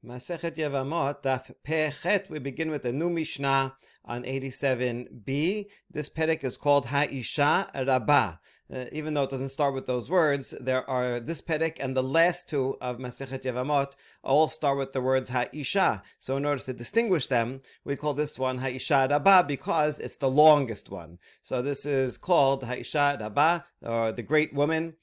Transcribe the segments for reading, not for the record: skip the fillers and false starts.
Masechet Yevamot, Daf Pechet, we begin with a new Mishnah on 87b. This perek is called Ha'isha Rabbah. Even though it doesn't start with those words, there are this perek and the last two of Masechet Yevamot all start with the words Ha'isha. So in order to distinguish them, we call this one Ha'isha Rabbah because it's the longest one. So this is called Ha'isha Rabbah, or the great woman.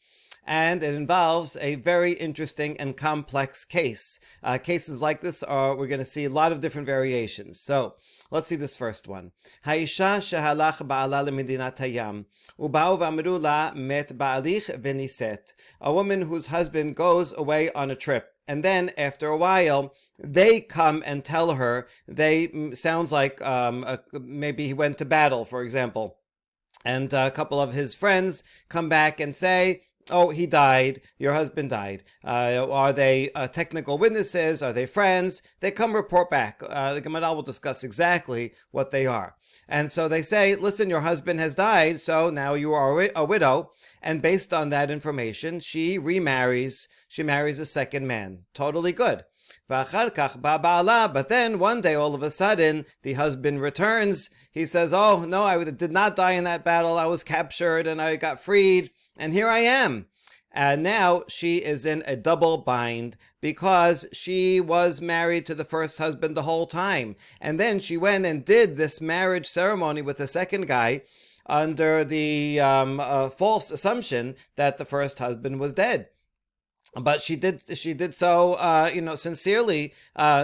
And it involves a very interesting and complex case. Cases like this we're going to see a lot of different variations. So let's see this first one. Ha'isha shehalach ba'ala lemedinat hayam uba'u v'amru la met ba'alich v'niset. A woman whose husband goes away on a trip. And then after a while, they come and tell her, sounds like maybe he went to battle, for example. And a couple of his friends come back and say, oh, he died, your husband died. Are they technical witnesses? Are they friends? They come report back. The Gemara will discuss exactly what they are. And so they say, listen, your husband has died, so now you are a widow. And based on that information, she remarries. She marries a second man. Totally good. But then one day, all of a sudden, the husband returns. He says, oh, no, I did not die in that battle. I was captured and I got freed. And here I am. And now she is in a double bind because she was married to the first husband the whole time. And then she went and did this marriage ceremony with the second guy under the false assumption that the first husband was dead. But she did so, sincerely.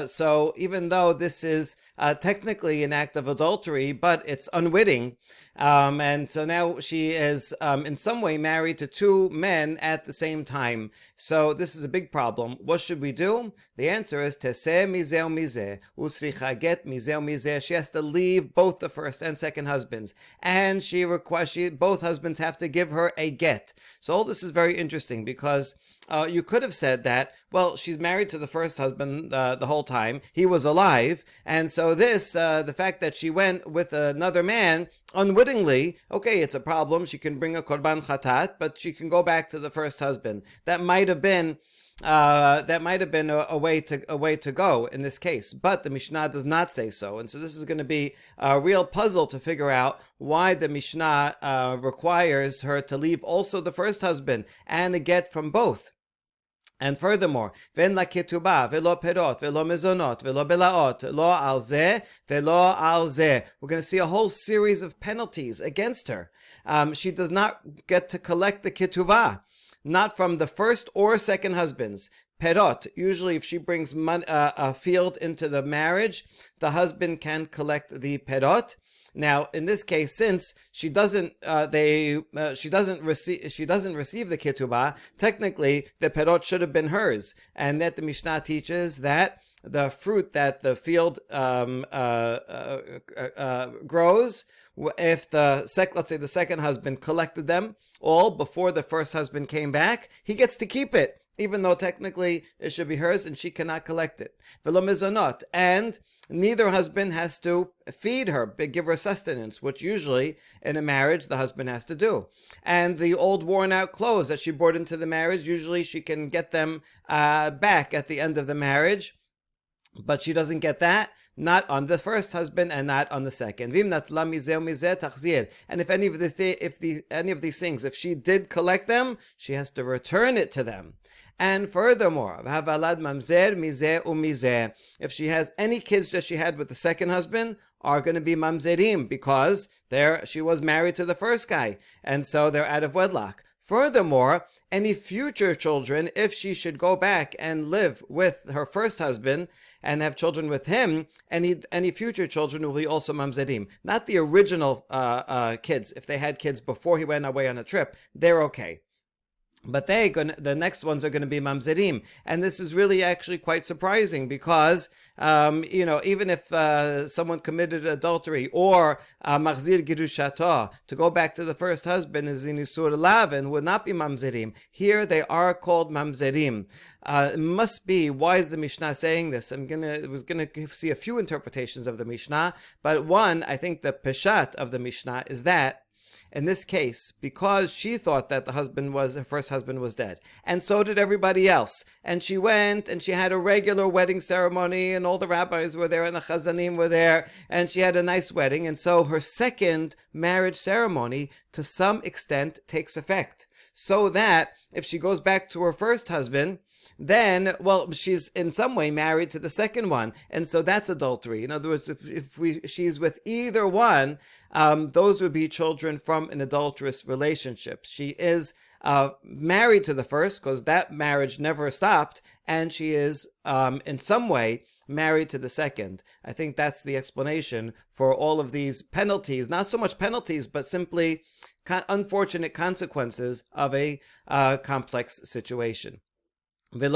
So even though this is technically an act of adultery, but it's unwitting. And so now she is in some way married to two men at the same time. So this is a big problem. What should we do? The answer is teseh mizeh mizeh usricha get mizeh mizeh. She has to leave both the first and second husbands, and both husbands have to give her a get. So all this is very interesting because you could have said that, well, she's married to the first husband the whole time. He was alive. And so the fact that she went with another man unwittingly, okay, it's a problem. She can bring a korban chatat, but she can go back to the first husband. That might have been a way to go in this case, but the Mishnah does not say so, and so this is going to be a real puzzle to figure out why the Mishnah requires her to leave also the first husband and a get from both. And furthermore, ven la ketubah velo perot velo mezonot velo belaot lo al zeh velo al zeh. We're going to see a whole series of penalties against her. She does not get to collect the ketubah, not from the first or second husbands. Perot, usually if she brings a field into the marriage, the husband can collect the perot. Now, in this case, since she doesn't receive the ketubah, technically the perot should have been hers, and that the Mishnah teaches that the fruit that the field grows, if let's say the second husband collected them all before the first husband came back, he gets to keep it, even though technically it should be hers and she cannot collect it. Velo mezonot, and neither husband has to feed her, give her sustenance, which usually in a marriage the husband has to do. And the old worn out clothes that she brought into the marriage, usually she can get them back at the end of the marriage. But she doesn't get that, not on the first husband and not on the second. And if any of these things, if she did collect them, she has to return it to them. And furthermore, if she has any kids that she had with the second husband, are going to be mamzerim because she was married to the first guy, and so they're out of wedlock. Furthermore, any future children, if she should go back and live with her first husband and have children with him, any future children will be also mamzerim. Not the original kids. If they had kids before he went away on a trip, they're okay. But the next ones are going to be mamzerim. And this is really actually quite surprising because, even if someone committed adultery or machzir girushato, to go back to the first husband is in isur lav and would not be mamzerim. Here they are called mamzerim. It must be, why is the Mishnah saying this? I was going to see a few interpretations of the Mishnah, but one, I think the peshat of the Mishnah is that in this case, because she thought that her first husband was dead, and so did everybody else, and she went and she had a regular wedding ceremony, and all the rabbis were there and the chazanim were there, and she had a nice wedding, and so her second marriage ceremony to some extent takes effect, so that if she goes back to her first husband, then, well, she's in some way married to the second one, and so that's adultery. In other words, if she's with either one, those would be children from an adulterous relationship. She is married to the first because that marriage never stopped, and she is in some way married to the second. I think that's the explanation for all of these penalties. Not so much penalties, but simply unfortunate consequences of a complex situation. The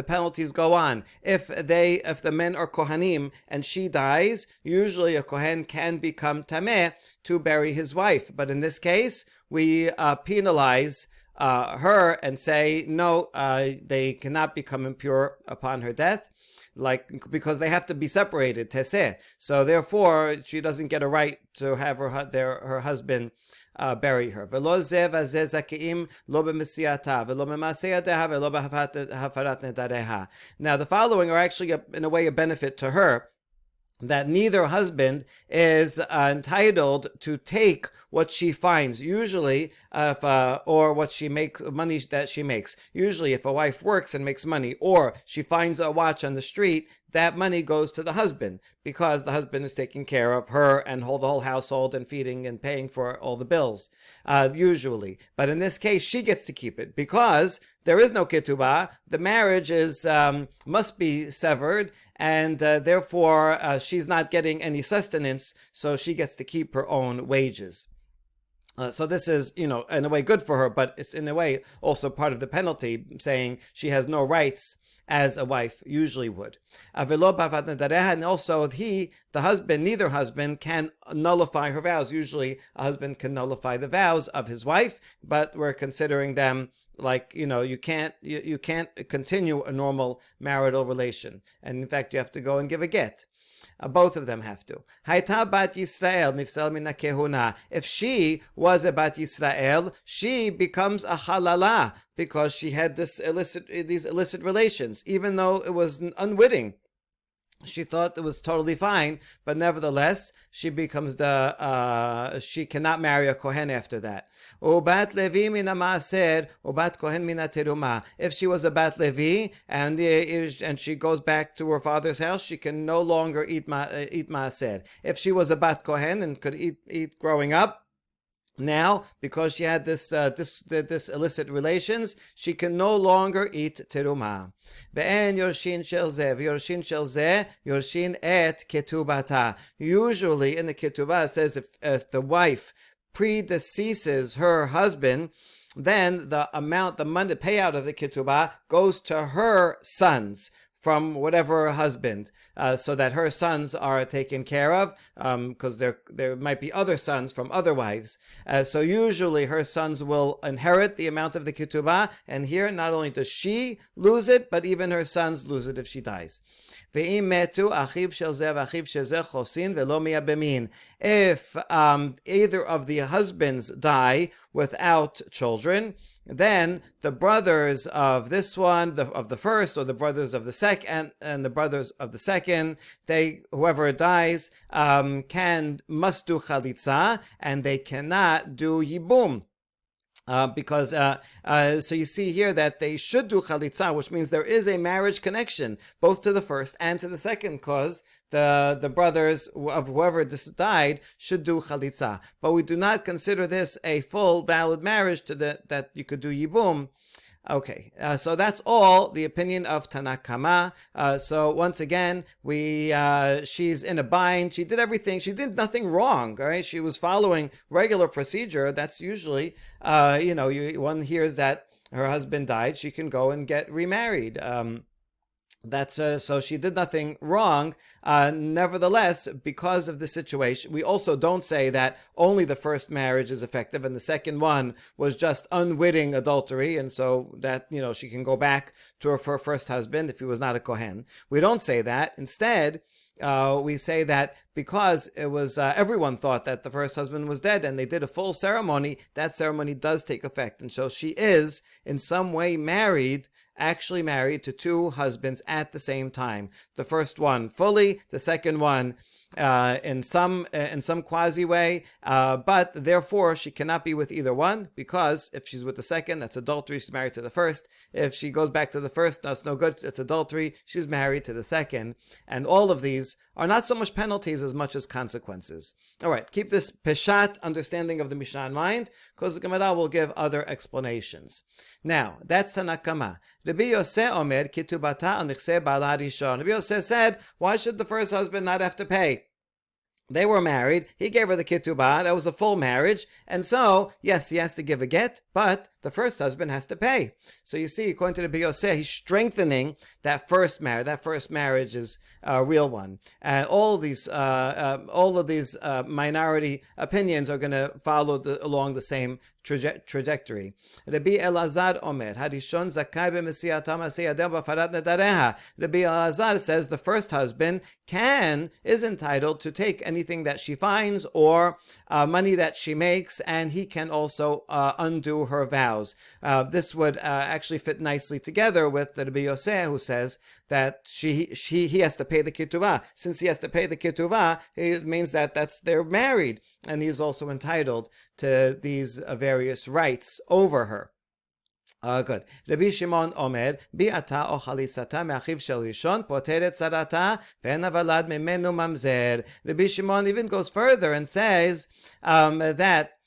penalties go on. If the men are kohanim and she dies, usually a kohen can become tameh to bury his wife. But in this case, we penalize her and say, no, they cannot become impure upon her death, because they have to be separated, teseh. So therefore, she doesn't get a right to have her husband bury her. Now the following are actually in a way a benefit to her, that neither husband is entitled to take what she finds, usually, or what she makes, money that she makes. Usually, if a wife works and makes money, or she finds a watch on the street, that money goes to the husband, because the husband is taking care of her and the whole household and feeding and paying for all the bills, usually. But in this case, she gets to keep it, because there is no ketubah. The marriage must be severed, and therefore she's not getting any sustenance, so she gets to keep her own wages. So this is, in a way good for her, but it's in a way also part of the penalty, saying she has no rights as a wife usually would. And also the husband, neither husband can nullify her vows. Usually a husband can nullify the vows of his wife, but we're considering them like, you can't continue a normal marital relation. And in fact, you have to go and give a get. Both of them have to. Hayta bat Yisrael nifsal min kehuna. If she was a bat Yisrael, she becomes a halala because she had these illicit relations, even though it was unwitting. She thought it was totally fine, but nevertheless, she becomes she cannot marry a kohen after that. Ubat levi min maaser, ubat kohen min teruma. If she was a bat levi and she goes back to her father's house, she can no longer eat maaser. If she was a bat kohen and could eat growing up, now, because she had this illicit relations, she can no longer eat teruma. Ve'en yorshin shel zeh, yorshin shel zeh, yorshin et ketubata. Usually in the ketubah it says if the wife predeceases her husband, then the money payout of the ketubah goes to her sons from whatever husband, so that her sons are taken care of, because there might be other sons from other wives. So usually her sons will inherit the amount of the ketubah, and here not only does she lose it, but even her sons lose it if she dies. If either of the husbands die without children, then the brothers of this one, of the first, or the brothers of the second, and the brothers of the second, whoever dies, must do chalitza, and they cannot do yibum. Because so you see here that they should do chalitza, which means there is a marriage connection both to the first and to the second, because the brothers of whoever died should do chalitza. But we do not consider this a full valid marriage that you could do yibum. Okay, so that's all the opinion of Tanakama. So once again, she's in a bind. She did everything. She did nothing wrong. All right, she was following regular procedure. That's usually, one hears that her husband died, she can go and get remarried. So she did nothing wrong. Nevertheless, because of the situation, we also don't say that only the first marriage is effective and the second one was just unwitting adultery, and so that, she can go back to her first husband if he was not a kohen. We don't say that. Instead, we say that because it was everyone thought that the first husband was dead and they did a full ceremony, that ceremony does take effect. And so she is in some way actually married to two husbands at the same time. The first one fully, the second one in some quasi way, but therefore she cannot be with either one, because if she's with the second, that's adultery. She's married to the first. If she goes back to the first, that's no good. It's adultery. She's married to the second. And all of these are not so much penalties as much as consequences. All right, keep this peshat understanding of the Mishnah in mind, because the Gemara will give other explanations. Now, that's Tanakama. Rabbi Yosef Omer kitubata anichse bala rishon. Rabbi Yosef said, why should the first husband not have to pay? They were married. He gave her the ketubah. That was a full marriage. And so, yes, he has to give a get, but the first husband has to pay. So you see, according to the Rabbi Yosef, he's strengthening that first marriage. That first marriage is a real one. And all of these minority opinions are going to follow along the same trajectory. Rabbi Elazar Omer, Hadishon Zakai b'Mesiyatam Asiyadeh b'Farat Nedareha. Rabbi Elazar says the first husband is entitled to take anything that she finds or money that she makes, and he can also undo her vows. This would actually fit nicely together with the Rabbi Yosef, who says that he has to pay the ketubah. Since he has to pay the ketubah, it means that they're married, and he is also entitled to these various rights over her. Good. Rabbi Shimon Omer, bi'ata o chalisata me'achiv shel rishon poteret sarata ve'en havalad memenu mamzer. Rabbi Shimon even goes further and says that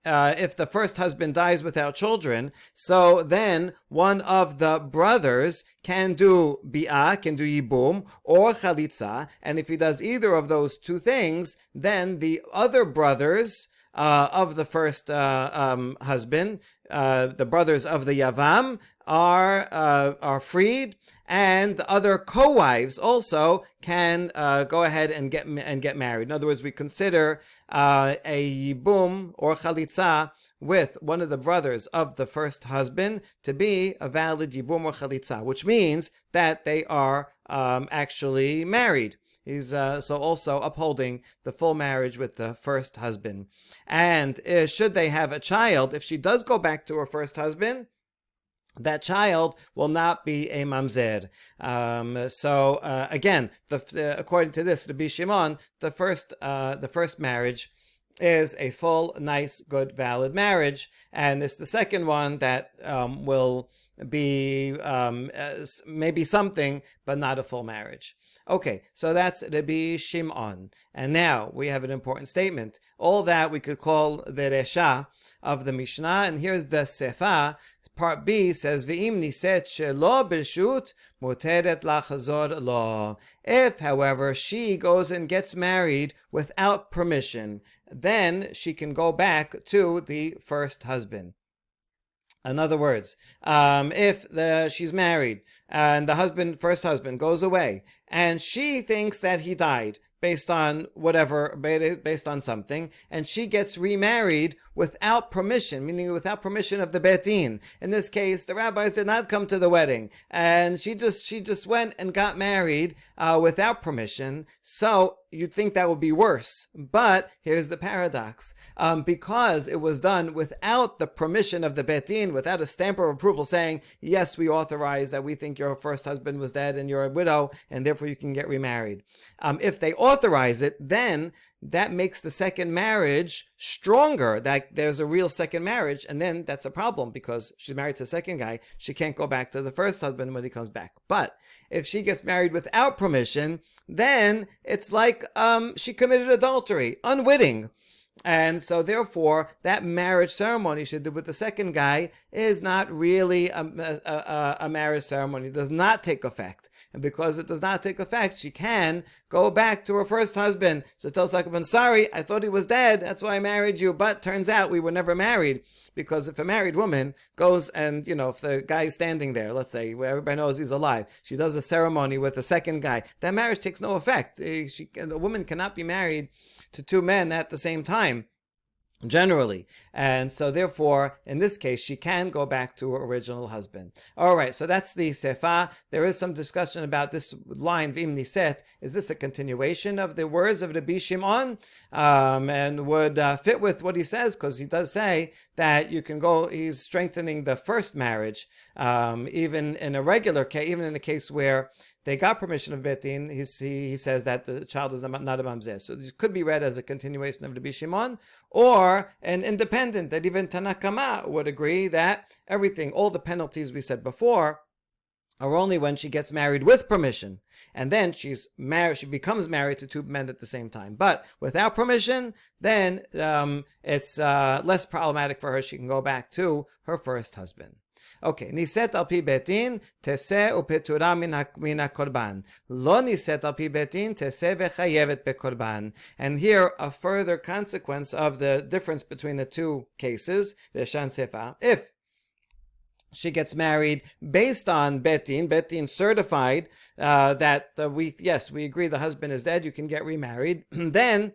if the first husband dies without children, so then one of the brothers can do bi'ah, can do yibum, or chalitza, and if he does either of those two things, then the other brothers of the first husband, the brothers of the Yavam, are freed, and the other co-wives also can go ahead and get married. In other words, we consider a yibum or chalitza with one of the brothers of the first husband to be a valid yibum or chalitza, which means that they are actually married. He's so also upholding the full marriage with the first husband. And should they have a child, if she does go back to her first husband, that child will not be a mamzer. Again, according to this, Rabbi Shimon, the first marriage is a full, nice, good, valid marriage, and it's the second one that will be maybe something, but not a full marriage. Okay, so that's Rabbi Shimon. And now we have an important statement. All that we could call the Resha of the Mishnah, and here's the Sefa. Part B says, V'im niset shelo b'rshut muteret lachazor lo. If, however, she goes and gets married without permission, then she can go back to the first husband. In other words, if she's married and the first husband goes away and she thinks that he died based on something, and she gets remarried without permission, meaning without permission of the Beit Din. In this case, the rabbis did not come to the wedding, and she just went and got married without permission. So you'd think that would be worse. But here's the paradox. Because it was done without the permission of the Beit Din, without a stamp of approval saying, yes, we authorize that we think your first husband was dead and you're a widow, and therefore you can get remarried. If they authorize it, then that makes the second marriage stronger, that there's a real second marriage, and then that's a problem because she's married to the second guy. She can't go back to the first husband when he comes back. But if she gets married without permission, then it's like she committed adultery, unwitting. And so therefore, that marriage ceremony she did with the second guy is not really a marriage ceremony. It does not take effect. And because it does not take effect, she can go back to her first husband. So tell Sakabin, sorry, I thought he was dead. That's why I married you. But turns out we were never married. Because if a married woman goes and, if the guy is standing there, let's say, where everybody knows he's alive, she does a ceremony with the second guy, that marriage takes no effect. A woman cannot be married to two men at the same time. generally. And so therefore, in this case, she can go back to her original husband. All right, so that's the sefa. There is some discussion about this line, v'im niset. Is this a continuation of the words of Rabbi Shimon? And would fit with what he says, because he does say that you can go, he's strengthening the first marriage, even in a regular case, even in a case where they got permission of Bet Din, he says that the child is not a mamzeh. So it could be read as a continuation of Rabbi Shimon, or an independent, that even Tanakama would agree that everything, all the penalties we said before, are only when she gets married with permission. And then she becomes married to two men at the same time. But without permission, then it's less problematic for her. She can go back to her first husband. Okay, niset al pi betin teseh upetura min hakorban. Lo niset al pi betin teseh vechayevet bekorban. And here a further consequence of the difference between the two cases, Reshan Sefa. If she gets married based on Bet Din certified that we agree the husband is dead, you can get remarried, then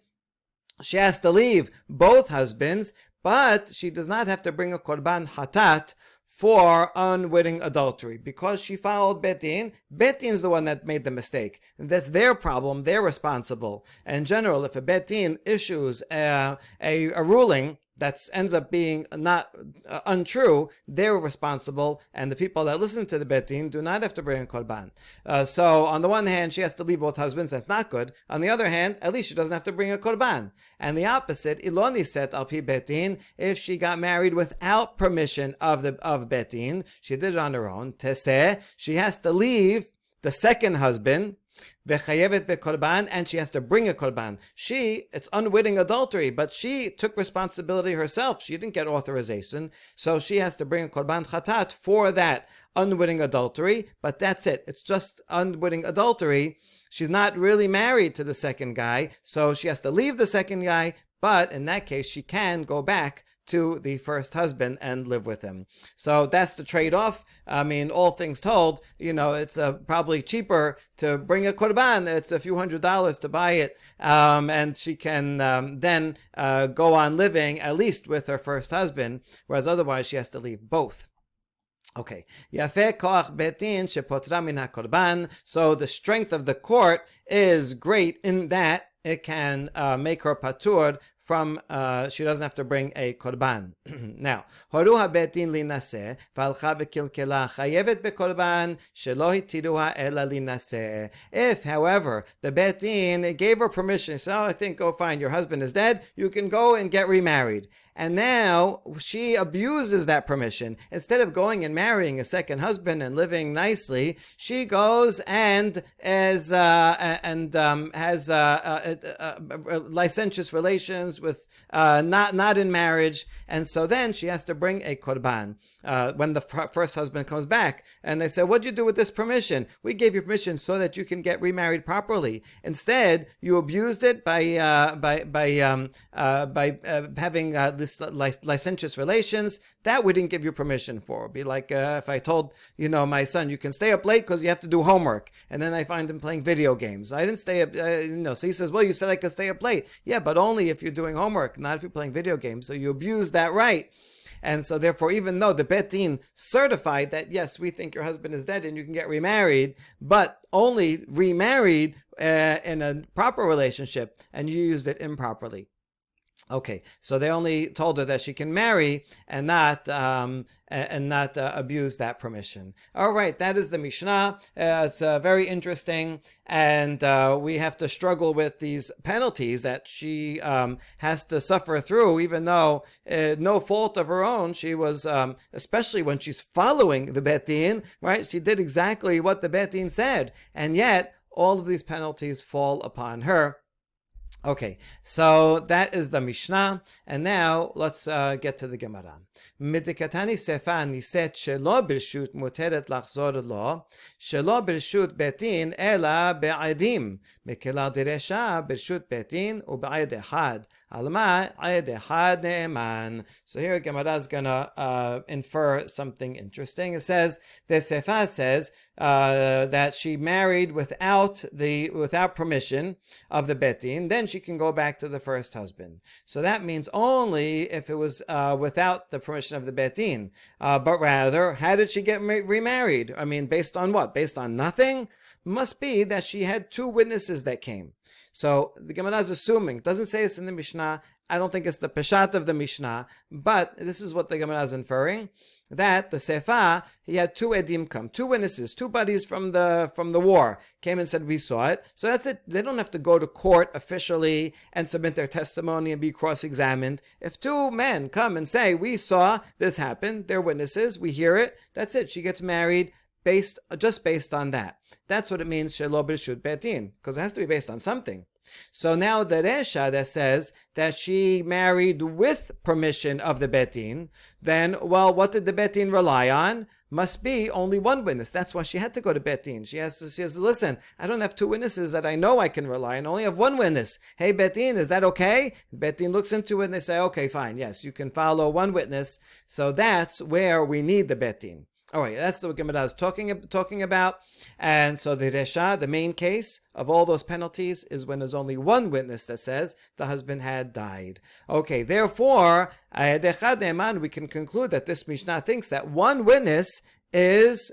she has to leave both husbands, but she does not have to bring a korban hatat for unwitting adultery, because she followed Bet Din. Bet Din is the one that made the mistake. That's their problem. They're responsible. In general, if a Bet Din issues a ruling that ends up being not untrue, they're responsible, and the people that listen to the Bet Din do not have to bring a korban. So on the one hand, she has to leave both husbands. That's not good. On the other hand, at least she doesn't have to bring a korban. And the opposite, iloni set al pi Bet Din, if she got married without permission of Bet Din, she did it on her own. Teseh, she has to leave the second husband, Vechayevet bekorban, and she has to bring a korban. It's unwitting adultery, but she took responsibility herself. She didn't get authorization, so she has to bring a korban chatat for that unwitting adultery, but that's it. It's just unwitting adultery. She's not really married to the second guy, so she has to leave the second guy, but in that case, she can go back to the first husband and live with him. So that's the trade-off. I mean, all things told, it's probably cheaper to bring a korban. It's a few $100s to buy it, and she can then go on living at least with her first husband, whereas otherwise she has to leave both. Okay. Yafeh koach betin shepotra min hakorban. So the strength of the court is great in that it can make her patur from, she doesn't have to bring a korban. Now, horu ha-betin linaseh, v'alcha v'kilkela chayevet bekorban, shelo hitiruha ela linaseh. If, however, the betin gave her permission, so I think, oh fine, your husband is dead, you can go and get remarried. And now she abuses that permission. Instead of going and marrying a second husband and living nicely, she goes and has licentious relations with not in marriage, and so then she has to bring a korban. When the first husband comes back, and they say, "What'd you do with this permission? We gave you permission so that you can get remarried properly. Instead, you abused it by having this licentious relations that we didn't give you permission for." It'd be like if I told my son, "You can stay up late because you have to do homework," and then I find him playing video games. I didn't stay up, So he says, "Well, you said I could stay up late." Yeah, but only if you're doing homework, not if you're playing video games. So you abuse that right. And so therefore, even though the Bet Din certified that, yes, we think your husband is dead and you can get remarried, but only remarried in a proper relationship, and you used it improperly. Okay, so they only told her that she can marry and not abuse that permission. All right, that is the Mishnah. It's very interesting, and we have to struggle with these penalties that she has to suffer through, even though no fault of her own. She was, especially when she's following the Bet Din, right? She did exactly what the Bet Din said, and yet all of these penalties fall upon her. Okay, so that is the Mishnah, and now let's get to the Gemara. Midikatani sefa niset shelo b'rshut muteret lachzor lo, shelo b'rshut betin ela be'adim, mekela diresha b'rshut betin u'b'ayed echad, Alma ayed echad ne'eman. So here Gemara is gonna infer something interesting. It says the Sefa says that she married without permission of the Bet Din, then she can go back to the first husband. So that means only if it was without the permission of the Bet Din. But rather, how did she get remarried? I mean, based on what? Based on nothing? Must be that she had two witnesses that came. So the Gemara is assuming, doesn't say it's in the Mishnah. I don't think it's the Peshat of the Mishnah, but this is what the Gemara is inferring, that the Sefa, he had two Edim come, two witnesses, two buddies from the war, came and said, we saw it. So that's it. They don't have to go to court officially and submit their testimony and be cross-examined. If two men come and say, we saw this happen, they're witnesses, we hear it, that's it. She gets married just based on that. That's what it means, Shelo B'Reshut Bet Din, because it has to be based on something. So now the Resha that says that she married with permission of the Bet Din, then, well, what did the Bet Din rely on? Must be only one witness. That's why she had to go to Bet Din. She has to listen, I don't have two witnesses that I know I can rely on. I only have one witness. Hey, Bet Din, is that okay? Bet Din looks into it and they say, okay, fine. Yes, you can follow one witness. So that's where we need the Bet Din. All right, that's what Gemara is talking about. And so the Resha, the main case of all those penalties, is when there's only one witness that says the husband had died. Okay, therefore, we can conclude that this Mishnah thinks that one witness is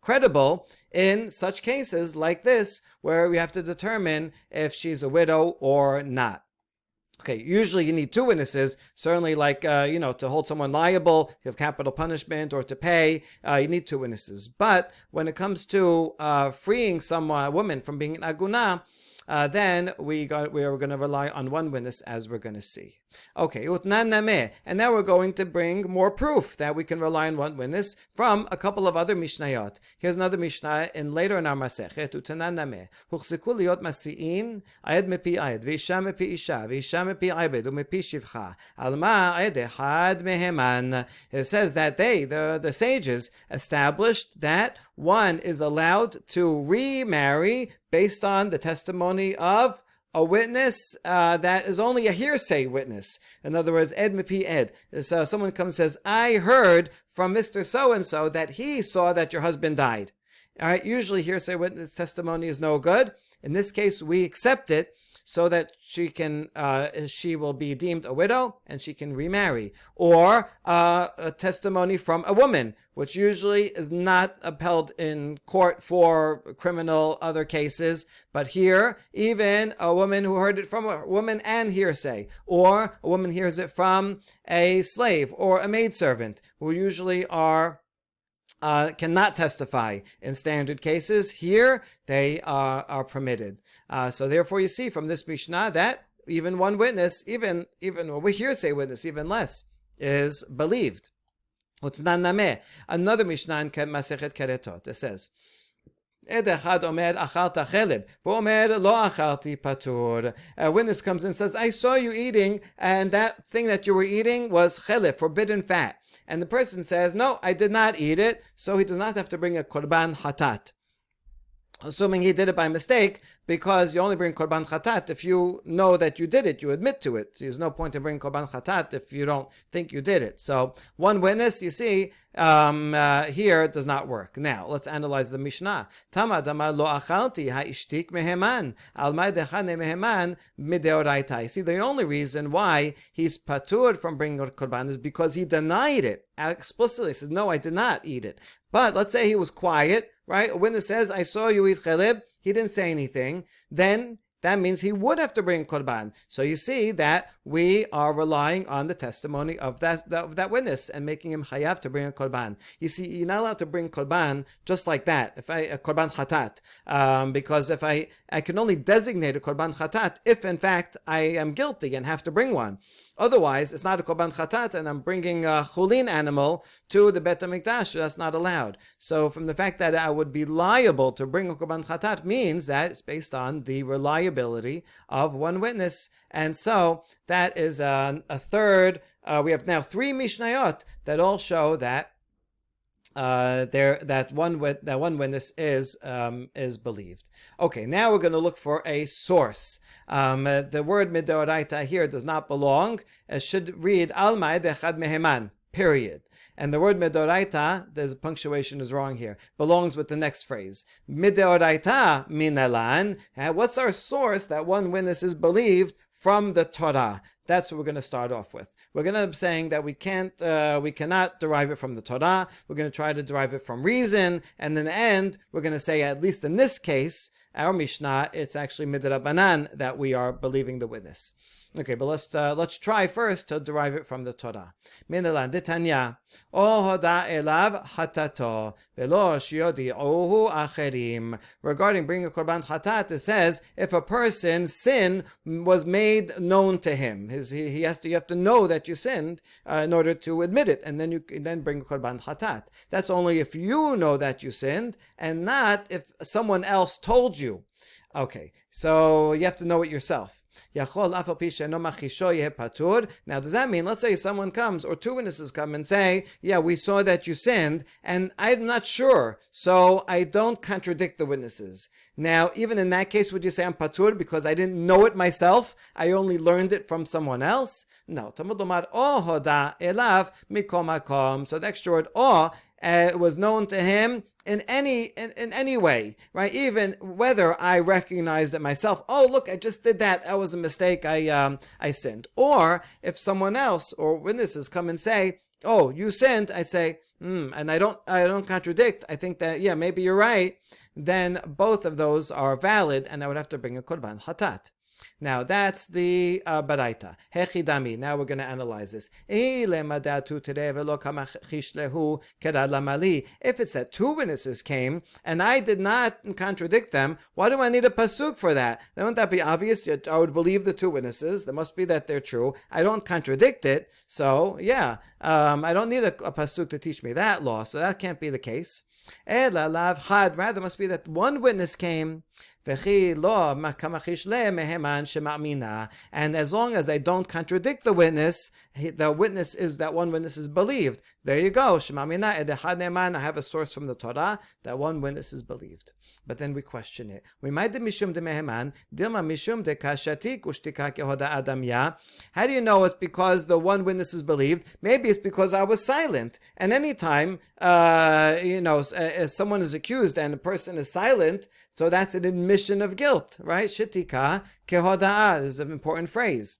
credible in such cases like this, where we have to determine if she's a widow or not. Okay, usually you need two witnesses, certainly like, to hold someone liable, you have capital punishment, or to pay, you need two witnesses. But when it comes to freeing a woman from being an aguna, then we are going to rely on one witness, as we're going to see. Okay, utnan nameh, and now we're going to bring more proof that we can rely on one witness from a couple of other mishnayot. Here's another mishnah later in our masechet. Utanan nameh, huchziku liot masiin ayed mepi ayed, v'isha mepi isha, v'isha mepi aybed, u'mepi shivcha, alma ayed echad meheman. It says that the sages, established that one is allowed to remarry based on the testimony of a witness that is only a hearsay witness. In other words, ed mipi ed. So someone comes and says, I heard from Mr. So-and-so that he saw that your husband died. All right, usually hearsay witness testimony is no good. In this case, we accept it so that she will be deemed a widow and she can remarry. Or a testimony from a woman, which usually is not upheld in court for criminal other cases. But here, even a woman who heard it from a woman and hearsay, or a woman hears it from a slave or a maidservant, who usually cannot testify in standard cases. Here, they are permitted. So therefore, you see from this Mishnah that even one witness, even a hearsay witness, even less, is believed. Another Mishnah in Masechet Keretot, it says, a witness comes and says, I saw you eating, and that thing that you were eating was chelif, forbidden fat. And the person says, no, I did not eat it, so he does not have to bring a korban hatat. Assuming he did it by mistake, because you only bring korban chatat if you know that you did it, you admit to it. So there's no point in bringing korban chatat if you don't think you did it. So one witness, you see, here does not work. Now let's analyze the Mishnah. Tama damar lo achalti ha'ishtik meheman almai dechane meheman mideoraita. See, the only reason why he's patur from bringing korban is because he denied it explicitly. He says, no, I did not eat it. But let's say he was quiet, right? A witness says, I saw you eat chelib. He didn't say anything. Then that means he would have to bring korban. So you see that we are relying on the testimony of that witness and making him chayav to bring a korban. You see, you're not allowed to bring korban just like that. If a korban chatat, because if I can only designate a korban chatat if in fact I am guilty and have to bring one. Otherwise, it's not a korban chatat, and I'm bringing a chulin animal to the Bet HaMikdash. That's not allowed. So from the fact that I would be liable to bring a korban chatat means that it's based on the reliability of one witness. And so that is a third. We have now three Mishnayot that all show that that one witness is believed. Okay, now we're going to look for a source. The word midoraita here does not belong. It should read al ma'ed echad meheman, period. And the word midoraita, the punctuation is wrong here, belongs with the next phrase. Midoraita minalan. What's our source that one witness is believed from the Torah? That's what we're going to start off with. We're going to be saying that we cannot derive it from the Torah. We're going to try to derive it from reason, and in the end, we're going to say, at least in this case, our Mishnah, it's actually midrabanan that we are believing the witness. Okay, but let's try first to derive it from the Torah. Minalan detanya o hoda elav hatato velo shiodi'uhu acherim. Regarding bringing a korban hatat, it says if a person's sin was made known to him, you have to know that you sinned in order to admit it, and then you then bring a korban hatat. That's only if you know that you sinned, and not if someone else told you. Okay, so you have to know it yourself. Now, does that mean, let's say someone comes, or two witnesses come and say, yeah, we saw that you sinned, and I'm not sure, so I don't contradict the witnesses. Now, even in that case, would you say I'm patur because I didn't know it myself? I only learned it from someone else? No. So the extra word o was known to him in any way, right? Even whether I recognized it myself. Oh, look, I just did that. That was a mistake. I sinned. Or if someone else or witnesses come and say, oh, you sinned, I say, and I don't contradict. I think that, yeah, maybe you're right. Then both of those are valid, and I would have to bring a korban hatat. Now that's the baraita. Hechidami. Now we're going to analyze this. If it's that two witnesses came and I did not contradict them, why do I need a pasuk for that? Then wouldn't that be obvious? I would believe the two witnesses. There must be that they're true. I don't contradict it. So yeah, I don't need a pasuk to teach me that law. So that can't be the case. Rather must be that one witness came, and as long as I don't contradict the witness is that one witness is believed. There you go. I have a source from the Torah that one witness is believed. But then we question it. How do you know it's because the one witness is believed? Maybe it's because I was silent. And anytime, someone is accused and the person is silent, so that's an admission of guilt, right? Shitika kehoda'ah is an important phrase.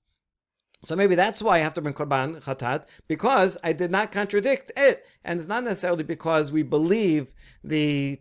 So maybe that's why I have to bring korban chatat, because I did not contradict it, and it's not necessarily because we believe the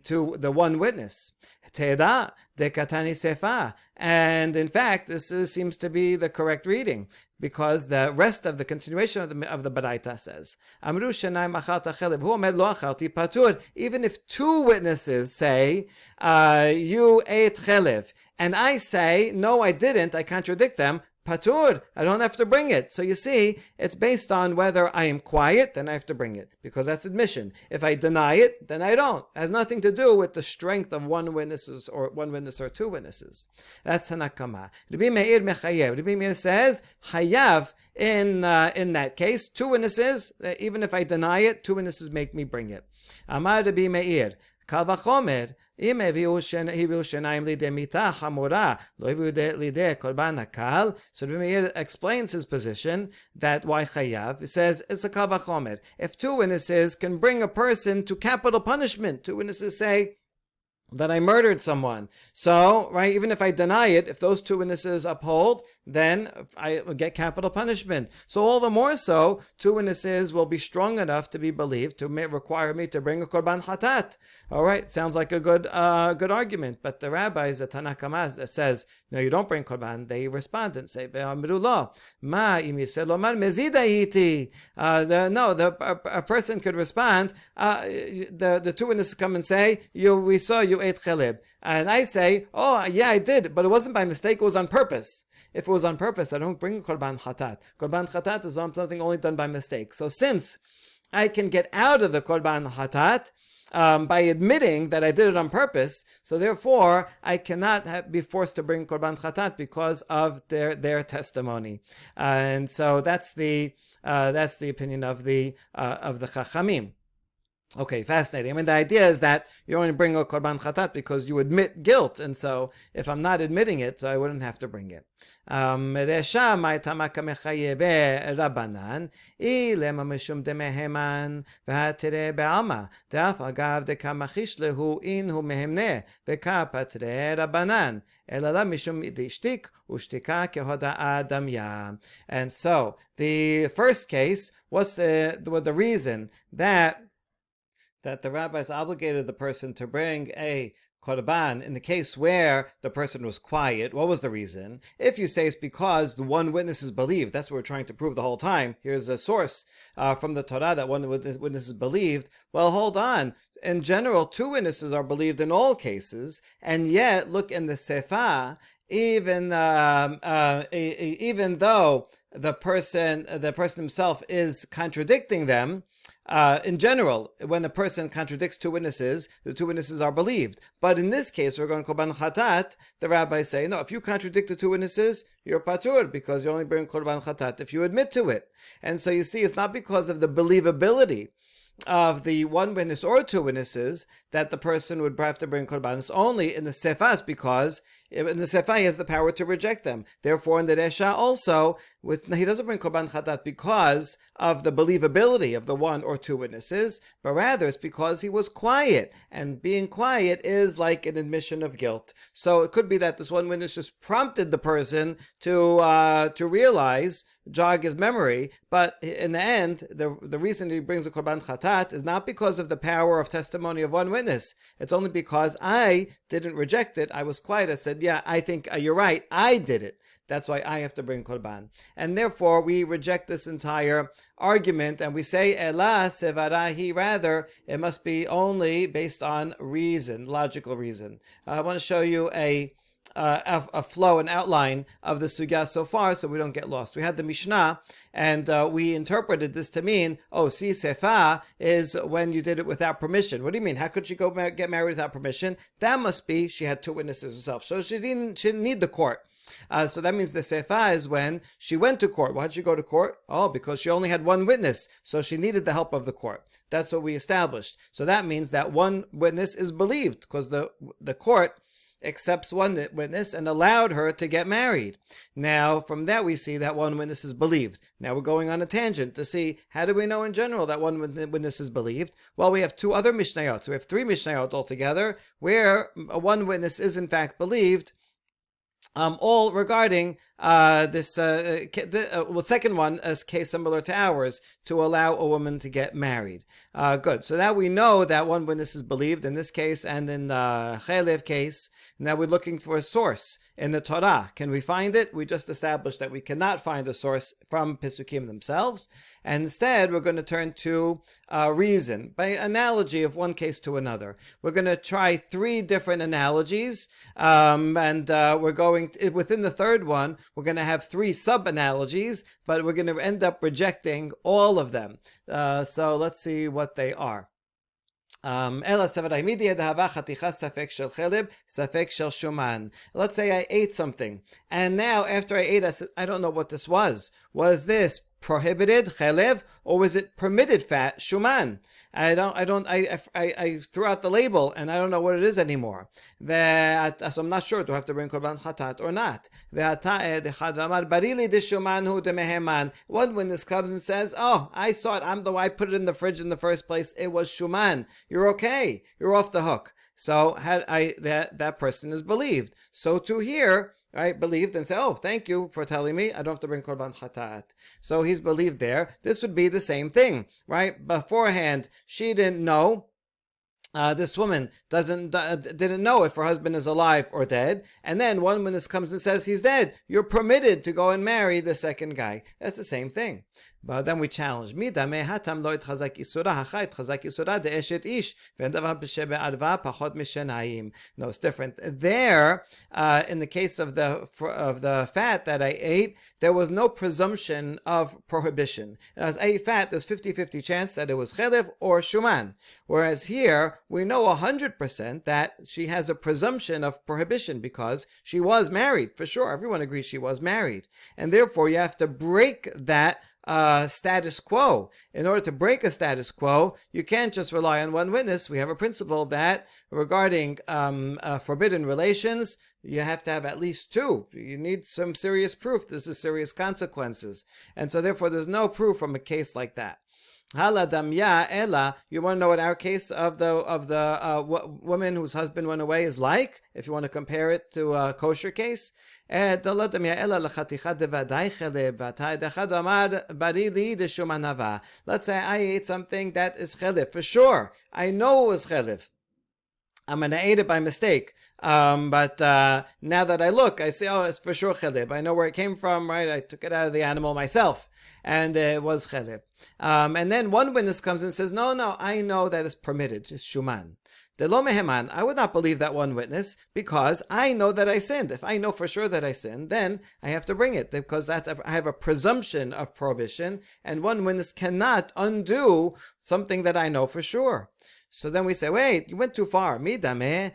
one witness. Teda dekatani sefa, and in fact, this seems to be the correct reading, because the rest of the continuation of the baraita says, Amru shenai machalta chelev, hu omer lo achalti patur. Even if two witnesses say, you ate chelev, and I say, no, I didn't, I contradict them, patur, I don't have to bring it. So you see, it's based on whether I am quiet, then I have to bring it, because that's admission. If I deny it, then I don't. It has nothing to do with the strength of one witness or two witnesses. That's Hanakama. Rabbi Meir mechayev. Rabbi Meir says, hayav, in that case, two witnesses, even if I deny it, two witnesses make me bring it. Amar Rabbi Meir, kal vachomer, so Rabbi Meir explains his position that why chayav. It says it's a kal vachomer. If two witnesses can bring a person to capital punishment, two witnesses say that I murdered someone. So, right, even if I deny it, if those two witnesses uphold, then I will get capital punishment. So all the more so, two witnesses will be strong enough to be believed to require me to bring a korban hatat. All right, sounds like a good argument. But the rabbis, the Tanakh that says, no, you don't bring korban, they respond and say, a person could respond, the two witnesses come and say, we saw you ate chelib. And I say, oh, yeah, I did, but it wasn't by mistake, it was on purpose. If it was on purpose, I don't bring korban chatat. Korban chatat is something only done by mistake. So since I can get out of the korban chatat by admitting that I did it on purpose, so therefore I cannot be forced to bring korban chatat because of their testimony. And so that's the opinion of the Chachamim. Okay, fascinating. I mean, the idea is that you only bring a korban chatat because you admit guilt, and so if I'm not admitting it, so I wouldn't have to bring it. Resha ma'tamaka mechayebe rabanan ilema mishum demeheman v'hatere be'alma daf agav dekamachish lehu inhu mehemne v'kapatre rabanan elala mishum dishtik ushtika kehoda adamya. And so the first case, what's the reason that the rabbis obligated the person to bring a korban in the case where the person was quiet? What was the reason? If you say it's because the one witness is believed, that's what we're trying to prove the whole time. Here's a source from the Torah that one witness is believed. Well, hold on. In general, two witnesses are believed in all cases, and yet look in the Sefer. Even though the person himself is contradicting them, in general, when a person contradicts two witnesses, the two witnesses are believed. But in this case, we're going to korban chatat. The rabbis say, no, if you contradict the two witnesses, you're patur, because you only bring korban chatat if you admit to it. And so you see, it's not because of the believability of the one witness or two witnesses that the person would have to bring korban. It's only in the sefas, because in the sefa he has the power to reject them. Therefore, in the resha also, he doesn't bring korban chatat because of the believability of the one or two witnesses, but rather it's because he was quiet, and being quiet is like an admission of guilt. So it could be that this one witness just prompted the person to realize, jog his memory, but in the end, the reason he brings the korban chatat is not because of the power of testimony of one witness. It's only because I didn't reject it. I was quiet. I said, yeah, I think you're right. I did it. That's why I have to bring korban. And therefore, we reject this entire argument, and we say, Ela sevarahi, rather, it must be only based on reason, logical reason. I want to show you a flow, an outline of the sugya so far, so we don't get lost. We had the Mishnah, and we interpreted this to mean, see, sefa is when you did it without permission. What do you mean? How could she go get married without permission? That must be she had two witnesses herself, so she didn't need the court. So that means the sefa is when she went to court. Why did she go to court? Because she only had one witness, so she needed the help of the court. That's what we established. So that means that one witness is believed, because the court accepts one witness and allowed her to get married. Now, from that we see that one witness is believed. Now we're going on a tangent to see, how do we know in general that one witness is believed? Well, we have two other Mishnayot. So we have three Mishnayot altogether, where one witness is in fact believed, all regarding this second one is case similar to ours, to allow a woman to get married. Good. So now we know that one witness is believed in this case and in the Chelev case. Now we're looking for a source in the Torah. Can we find it? We just established that we cannot find a source from Pesukim themselves. And instead, we're going to turn to reason, by analogy of one case to another. We're going to try three different analogies, and we're going to, within the third one, we're going to have three sub-analogies, but we're going to end up rejecting all of them. So let's see what they are. Let's say I ate something, and now after I ate, I said, I don't know what this was. Was this prohibited chelev, or was it permitted fat shuman? I threw out the label and I don't know what it is anymore. So I'm not sure, do I have to bring korban chatat or not? One witness comes and says, I saw it, I put it in the fridge in the first place, it was shuman. You're okay, you're off the hook. So that person is believed. So to here, right, believed and say, thank you for telling me, I don't have to bring korban chatat. So he's believed there. This would be the same thing, right? Beforehand, she didn't know. This woman didn't know if her husband is alive or dead, and then one witness comes and says he's dead. You're permitted to go and marry the second guy. That's the same thing. But then we challenge. No, it's different. There, in the case of the fat that I ate, there was no presumption of prohibition. As I ate fat, there's 50-50 chance that it was chelev or shuman. Whereas here, we know 100% that she has a presumption of prohibition because she was married. For sure, everyone agrees she was married. And therefore, you have to break that status quo. In order to break a status quo, you can't just rely on one witness. We have a principle that regarding forbidden relations, you have to have at least two. You need some serious proof. This is serious consequences. And so therefore there's no proof from a case like that. Hala damya ela. You want to know what our case of the woman whose husband went away is like? If you want to compare it to a kosher case, let's say I ate something that is chelif for sure. I know it was chelif. I'm going to eat it by mistake. But now that I look, I say, oh, it's for sure chelib. I know where it came from, right? I took it out of the animal myself, and it was chelib. And then one witness comes and says, no, I know that it's permitted. It's shuman. Delo meheman. I would not believe that one witness because I know that I sinned. If I know for sure that I sinned, then I have to bring it because I have a presumption of prohibition, and one witness cannot undo something that I know for sure. So then we say, wait, you went too far. In that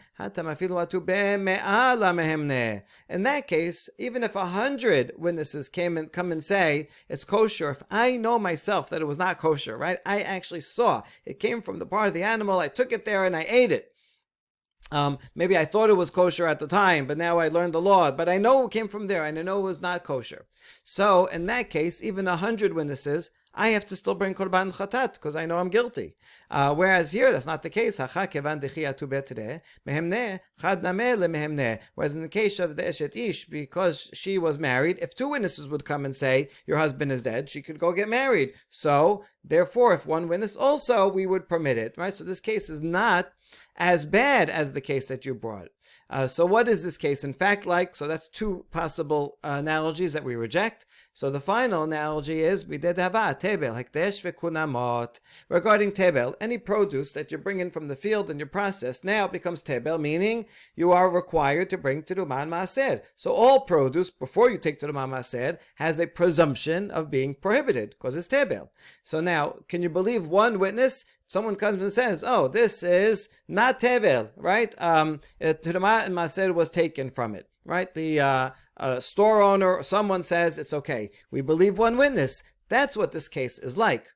case, even if 100 witnesses come and say it's kosher, if I know myself that it was not kosher, right? I actually saw it came from the part of the animal. I took it there and I ate it. Maybe I thought it was kosher at the time, but now I learned the law. But I know it came from there and I know it was not kosher. So in that case, even 100 witnesses, I have to still bring korban chatat because I know I'm guilty. Whereas here, that's not the case. Whereas in the case of the Eshet Ish, because she was married, if two witnesses would come and say, your husband is dead, she could go get married. So, therefore, if one witness also, we would permit it, right? So this case is not as bad as the case that you brought. So what is this case in fact like? So that's two possible analogies that we reject. So the final analogy is tebel hekdesh v'kunamot. Regarding tebel, any produce that you bring in from the field and you process now becomes tebel, meaning you are required to bring teruman maaser. So all produce before you take teruman maaser has a presumption of being prohibited because it's tebel. So now, can you believe one witness? Someone comes and says, oh, this is not tebel, right? Teruman maaser was taken from it, right? The store owner, someone says it's okay. We believe one witness. That's what this case is like.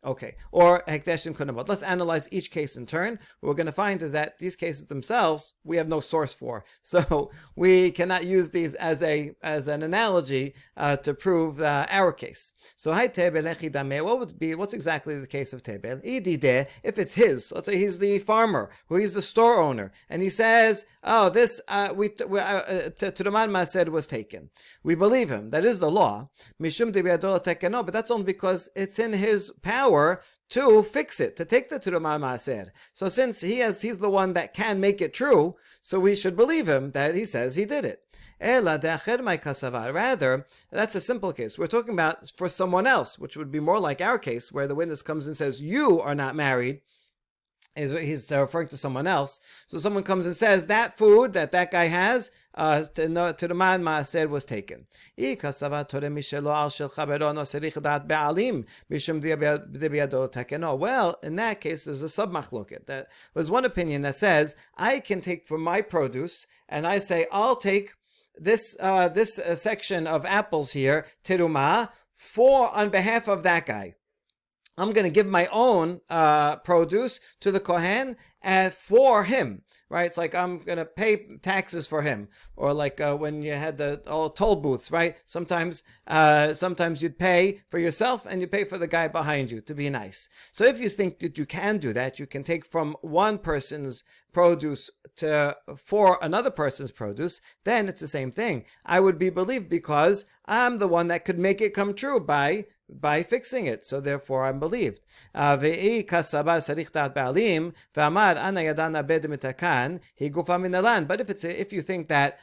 Okay. Or hekdesh and kunamot. Let's analyze each case in turn. What we're going to find is that these cases themselves, we have no source for. So we cannot use these as an analogy to prove our case. So what's exactly the case of tebel? If it's his, let's say he's the farmer, or he's the store owner, and he says, oh, this teruman maaser was taken. We believe him. That is the law. But that's only because it's in his power to fix it, to take the teruman maaser. So since he's the one that can make it true, so we should believe him that he says he did it. Rather, that's a simple case. We're talking about for someone else, which would be more like our case, where the witness comes and says, you are not married. He's referring to someone else. So someone comes and says that food that guy has, teruman maaser was taken. Well, in that case, there's a sub-machloket. That was one opinion that says I can take from my produce, and I say I'll take this section of apples here, teruma, on behalf of that guy. I'm going to give my own produce to the Kohen for him, right? It's like I'm going to pay taxes for him. Or like when you had the toll booths, right? Sometimes you'd pay for yourself and you pay for the guy behind you to be nice. So if you think that you can do that, you can take from one person's produce for another person's produce, then it's the same thing. I would be believed because I'm the one that could make it come true by fixing it. So therefore I'm believed. But if you think that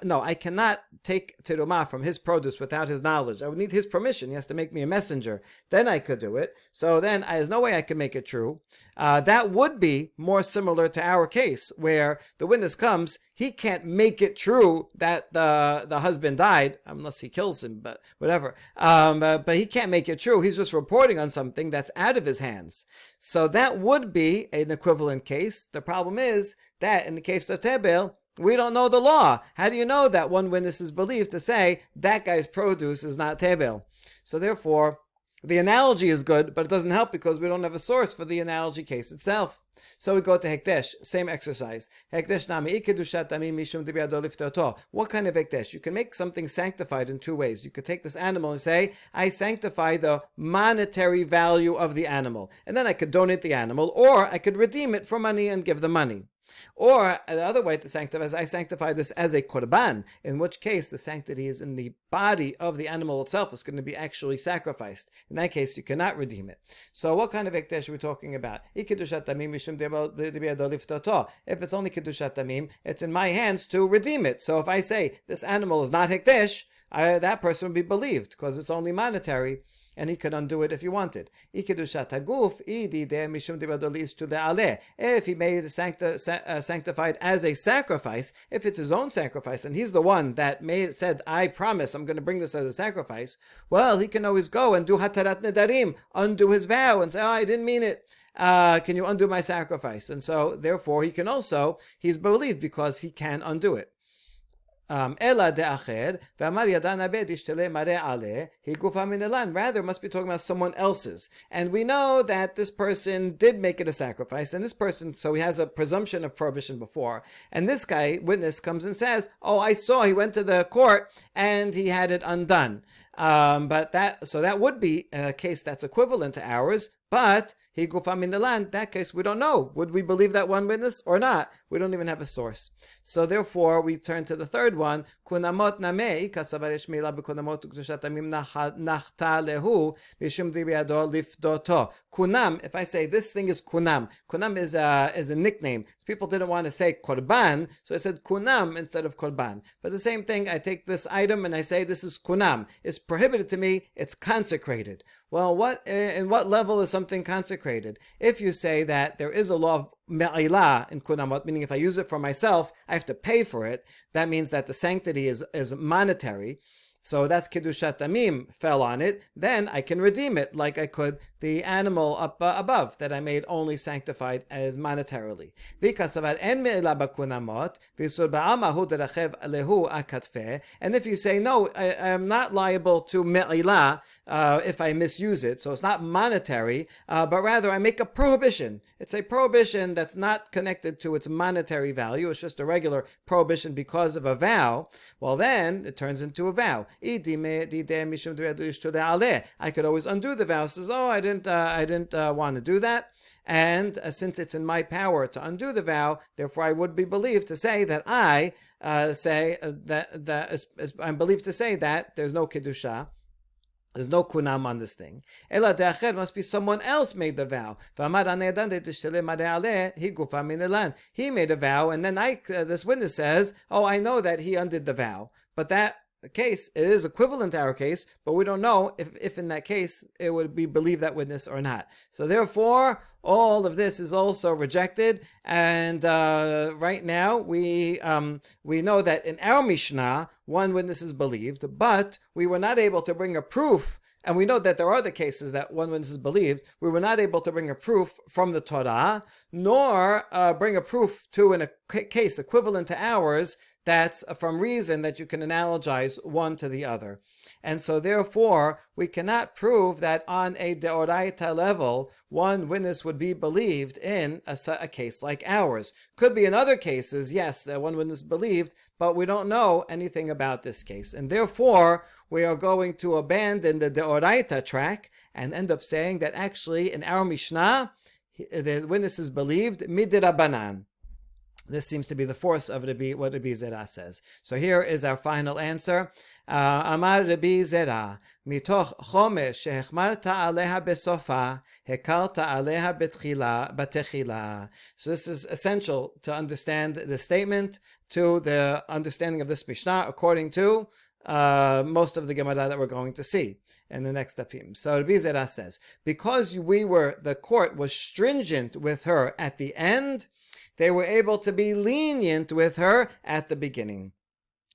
no, I cannot take teruma from his produce without his knowledge, I would need his permission. He has to make me a messenger. Then I could do it. So then there's no way I can make it true. That would be more similar to our case, where the witness comes, he can't make it true that the husband died, unless he kills him, but whatever. But he can't make it true. He's just reporting on something that's out of his hands. So that would be an equivalent case. The problem is that in the case of tebel, we don't know the law. How do you know that one witness is believed to say that guy's produce is not tebel? So therefore, The analogy is good, but it doesn't help because we don't have a source for the analogy case itself. So we go to Hekdesh, same exercise. Hekdesh nami kedushat damim mishum dibiado liftoto. What kind of Hekdesh? You can make something sanctified in two ways. You could take this animal and say, I sanctify the monetary value of the animal. And then I could donate the animal, or I could redeem it for money and give the money. Or the other way to sanctify is I sanctify this as a korban, in which case the sanctity is in the body of the animal itself. It's going to be actually sacrificed. In that case, you cannot redeem it. So what kind of hekdesh are we talking about? If it's only kedushat tamim, it's in my hands to redeem it. So if I say this animal is not hekdesh, that person would be believed because it's only monetary. And he could undo it if he wanted. If he made it sanctified as a sacrifice, if it's his own sacrifice, and he's the one that said, I promise I'm going to bring this as a sacrifice, well, he can always go and do hatarat nedarim, undo his vow, and say, I didn't mean it. Can you undo my sacrifice? And so, therefore, he's believed because he can undo it. Rather, must be talking about someone else's. And we know that this person did make it a sacrifice, and this person, so he has a presumption of prohibition before. And this guy, witness, comes and says, I saw he went to the court and he had it undone. So that would be a case that's equivalent to ours, but he gufam in the land, that case we don't know. Would we believe that one witness or not? We don't even have a source. So therefore we turn to the third one. Kunamot namei kasavaresh mila bekunamot ukdushatamim nachta lehu bishum dibiado lifdoto. Kunam, if I say this thing is kunam is a nickname. So people didn't want to say korban, so I said kunam instead of korban. But the same thing, I take this item and I say this is kunam. It's prohibited to me, it's consecrated. Well, in what level is something consecrated? If you say that there is a law of me'ilah in kunamot, meaning if I use it for myself, I have to pay for it, that means that the sanctity is monetary. So that's kedushat tamim fell on it. Then I can redeem it like I could the animal up above that I made only sanctified as monetarily. And if you say no, I am not liable to me'ilah if I misuse it, so it's not monetary, but rather I make a prohibition. It's a prohibition that's not connected to its monetary value. It's just a regular prohibition because of a vow. Well, then it turns into a vow. I could always undo the vow. Says, I didn't want to do that, and since it's in my power to undo the vow, therefore I would be believed to say that I'm believed to say that there's no kedusha. There's no kunam on this thing. Ela de'acher must be someone else made the vow. He made a vow, and then this witness says, I know that he undid the vow. But that case, it is equivalent to our case, but we don't know if in that case it would be believe that witness or not. So therefore, all of this is also rejected. And right now, we know that in our Mishnah, one witness is believed, but we were not able to bring a proof. And we know that there are other cases that one witness is believed. We were not able to bring a proof from the Torah, nor bring a proof to a case equivalent to ours that's from reason that you can analogize one to the other. And so therefore, we cannot prove that on a deoraita level, one witness would be believed in a case like ours. Could be in other cases, yes, that one witness believed, but we don't know anything about this case. And therefore, we are going to abandon the deoraita track and end up saying that actually in our Mishnah, the witness is believed midrabanan. This seems to be the force of what Rabbi Zera says. So here is our final answer. Amar Rabbi Zera, mitoch chomesh shehechmarta aleha besofa, hekarta aleha batechila. So this is essential to understand the statement, to the understanding of this Mishnah, according to most of the Gemara that we're going to see in the next dapim. So Rabbi Zera says, because the court was stringent with her at the end, they were able to be lenient with her at the beginning.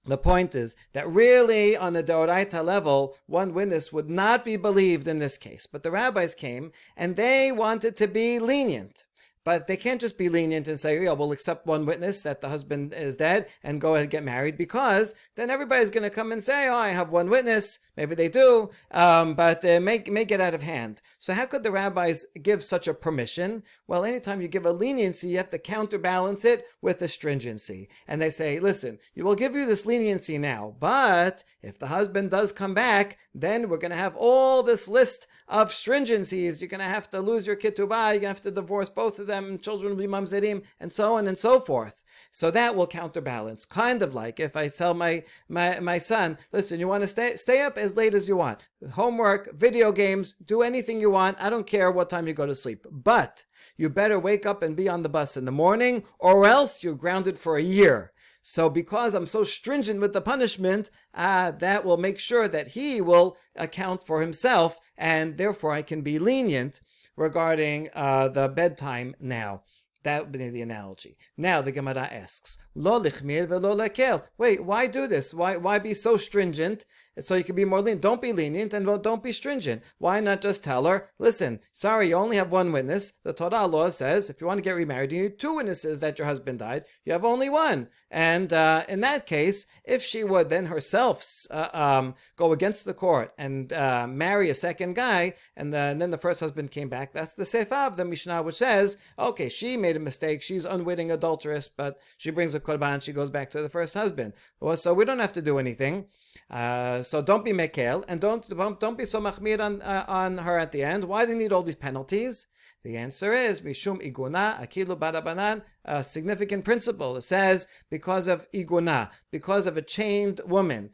The point is that really on the Deoraita level, one witness would not be believed in this case. But the rabbis came and they wanted to be lenient. But they can't just be lenient and say, yeah, we'll accept one witness that the husband is dead and go ahead and get married, because then everybody's going to come and say, oh, I have one witness. Maybe they do, but may get out of hand. So how could the rabbis give such a permission? Well, anytime you give a leniency, you have to counterbalance it with a stringency. And they say, listen, you will give you this leniency now, but if the husband does come back, then we're going to have all this list of stringencies. You're going to have to lose your ketubah, you're going to have to divorce both of them, children will be mamzerim, and so on and so forth. So that will counterbalance. Kind of like if I tell my son, listen, you want to stay up as late as you want. Homework, video games, do anything you want. I don't care what time you go to sleep. But you better wake up and be on the bus in the morning, or else you're grounded for a year. So because I'm so stringent with the punishment, that will make sure that he will account for himself, and therefore I can be lenient regarding the bedtime now. That would be the analogy. Now the Gemara asks, Lo lichmir velo lekel. Wait, why do this? Why be so stringent so you can be more lenient? Don't be lenient and don't be stringent. Why not just tell her, listen, sorry, you only have one witness. The Torah law says if you want to get remarried, you need two witnesses that your husband died. You have only one. And in that case, if she would then herself go against the court and marry a second guy, and then the first husband came back, that's the Sefer of the Mishnah, which says, okay, she made a mistake, she's unwitting adulteress, but she brings a korban, she goes back to the first husband. Well, so we don't have to do anything. So don't be mekel, and don't be so machmir on her at the end. Why do you need all these penalties? The answer is mishum iguna akilu barabanan, a significant principle. It says because of iguna, because of a chained woman.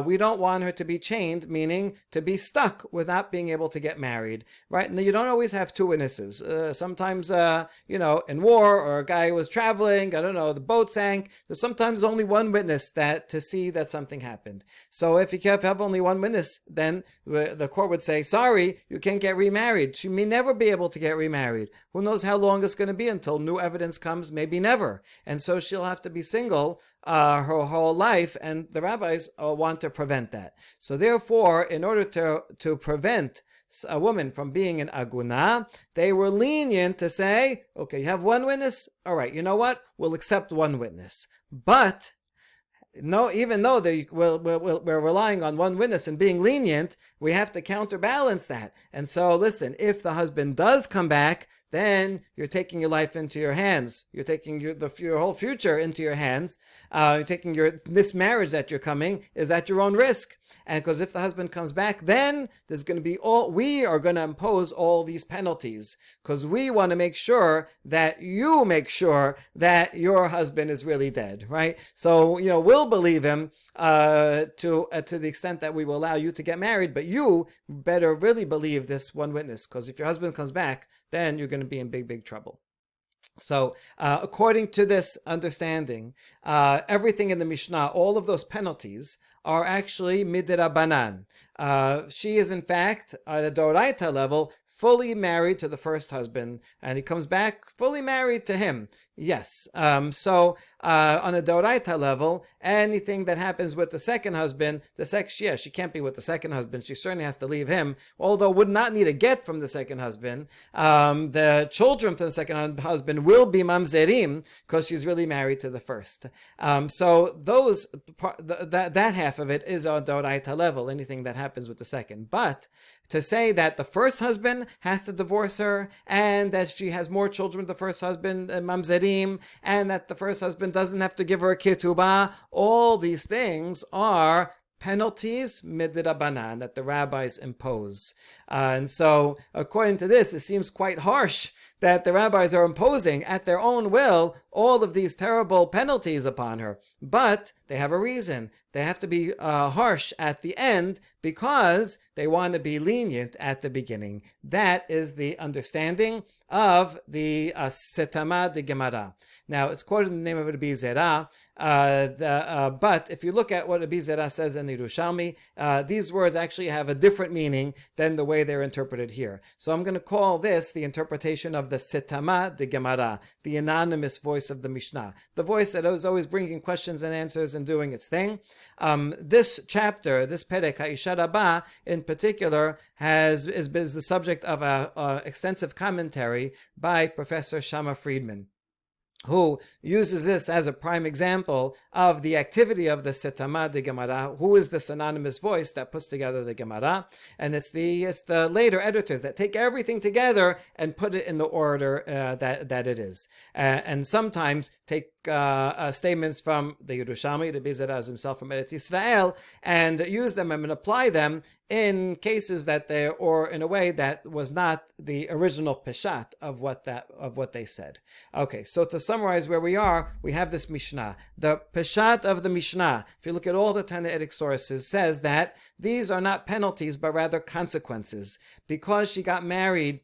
We don't want her to be chained, meaning to be stuck without being able to get married, right? And you don't always have two witnesses. Sometimes, in war, or a guy was traveling, I don't know, the boat sank. There's sometimes only one witness to see that something happened. So if you have only one witness, then the court would say, sorry, you can't get remarried. She may never be able to get remarried. Who knows how long it's going to be until new evidence comes? Maybe never. And so she'll have to be single her whole life, and the rabbis want to prevent that. So therefore, in order to prevent a woman from being an aguna, they were lenient to say, okay, you have one witness? All right, you know what? We'll accept one witness. But no, even though we're relying on one witness and being lenient, we have to counterbalance that. And so, listen, if the husband does come back, then you're taking your life into your hands. You're taking your whole future into your hands. You're taking this marriage that you're coming is at your own risk. And because if the husband comes back, then there's going to be we are going to impose all these penalties, because we want to make sure that you make sure that your husband is really dead, right? So, we'll believe him to the extent that we will allow you to get married, but you better really believe this one witness, because if your husband comes back, then you're going to be in big, big trouble. So, according to this understanding, everything in the Mishnah, all of those penalties, are actually midrabanan. She is, in fact, at a doraita level, fully married to the first husband, and he comes back fully married to him. Yes. So on a doraita level, anything that happens with the second husband, she can't be with the second husband. She certainly has to leave him, although would not need a get from the second husband. The children from the second husband will be mamzerim because she's really married to the first. So that half of it is on doraita level, anything that happens with the second. But to say that the first husband has to divorce her, and that she has more children with the first husband, mamzerim, and that the first husband doesn't have to give her a ketubah, all these things are penalties midrabanan that the rabbis impose. And so, according to this, it seems quite harsh that the rabbis are imposing at their own will all of these terrible penalties upon her. But they have a reason. They have to be harsh at the end because they want to be lenient at the beginning. That is the understanding of the Setama de Gemara. Now, it's quoted in the name of Rabbi Zera, but if you look at what Rabbi Zera says in the Yerushalmi, these words actually have a different meaning than the way they're interpreted here. So I'm going to call this the interpretation of the Setama de Gemara, the anonymous voice of the Mishnah, the voice that is always bringing questions and answers and doing its thing. This chapter, this Perek HaIsha Rabbah in particular, is the subject of an extensive commentary commentary by Professor Shama Friedman, who uses this as a prime example of the activity of the Setama de Gemara, who is this anonymous voice that puts together the Gemara. And it's the later editors that take everything together and put it in the order that it is. And sometimes take statements from the Yerushalmi, the Beis himself from Eretz Yisrael, and use them and apply them in cases that they, or in a way that was not the original peshat of what they said. Okay, so to summarize where we are, we have this Mishnah. The peshat of the Mishnah, if you look at all the Tannaitic sources, says that these are not penalties but rather consequences, because she got married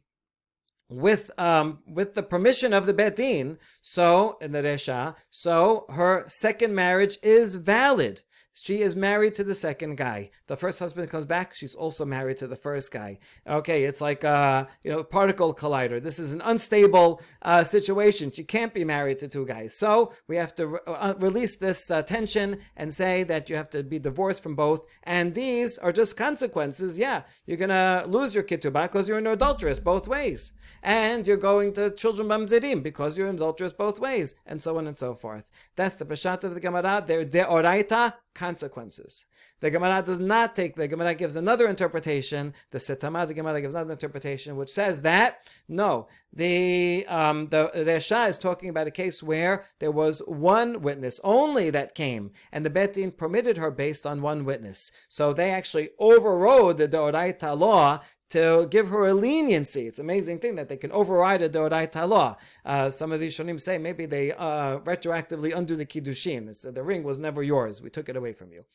with the permission of the Bet Din, so in the Resha, so her second marriage is valid. She is married to the second guy. The first husband comes back, she's also married to the first guy. Okay, it's like particle collider. This is an unstable situation. She can't be married to two guys. So we have to release this tension and say that you have to be divorced from both. And these are just consequences. Yeah, you're going to lose your ketubah because you're an adulteress both ways. And you're going to children mamzerim because you're an adulteress both ways. And so on and so forth. That's the peshat of the Gemara. They're deoraita, consequences. The Gemara does not take, the Gemara gives another interpretation, the Setama, the Gemara gives another interpretation, which says that, no, the Resha is talking about a case where there was one witness only that came, and the Bet Din permitted her based on one witness. So they actually overrode the Deoraita law to give her a leniency. It's an amazing thing that they can override a Deoraita law. Some of these Shonim say maybe they retroactively undo the Kiddushin. So the ring was never yours. We took it away from you.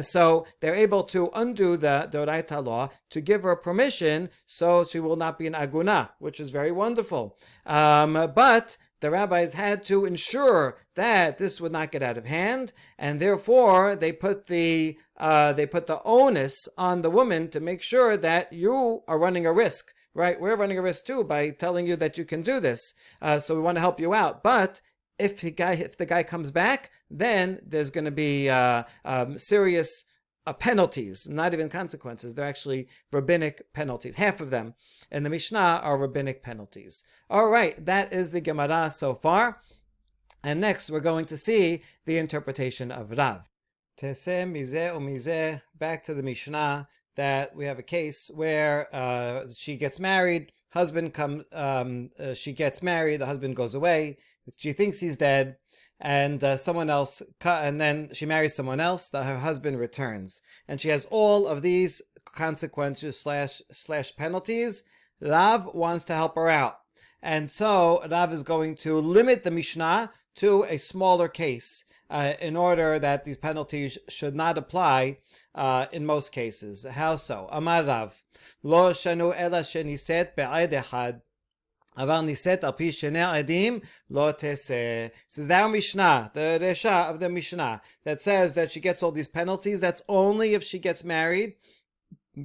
So they're able to undo the Deoraita law to give her permission so she will not be an Aguna, which is very wonderful. But the rabbis had to ensure that this would not get out of hand, and therefore they put the onus on the woman to make sure that you are running a risk. Right? We're running a risk too by telling you that you can do this. So we want to help you out. But if the guy comes back, then there's going to be serious penalties, not even consequences. They're actually rabbinic penalties. Half of them in the Mishnah are rabbinic penalties. All right, that is the Gemara so far. And next, we're going to see the interpretation of Rav. Teseh mizeh umizeh, back to the Mishnah, that we have a case where she gets married, she gets married, the husband goes away, she thinks he's dead, and someone else, and then she marries someone else, her husband returns. And she has all of these consequences slash penalties. Rav wants to help her out. And so Rav is going to limit the Mishnah to a smaller case in order that these penalties should not apply in most cases. How so? Amar Rav, lo shanu ela sheniset be'ed echad. Aval niset al pi shenei edim lo teseh. This is our Mishnah, the Resha of the Mishnah, that says that she gets all these penalties. That's only if she gets married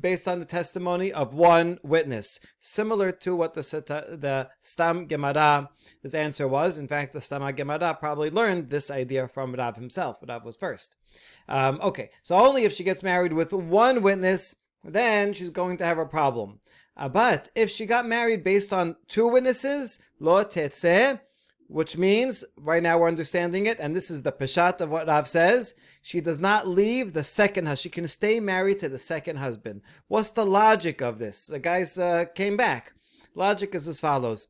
based on the testimony of one witness, similar to what the Stam Gemara, his answer was. In fact, the Stam Gemara probably learned this idea from Rav himself. Rav was first. Okay, so only if she gets married with one witness, then she's going to have a problem. But if she got married based on two witnesses, lo tetzeh, which means, right now we're understanding it, and this is the peshat of what Rav says, she does not leave the second husband. She can stay married to the second husband. What's the logic of this? The guys came back. Logic is as follows.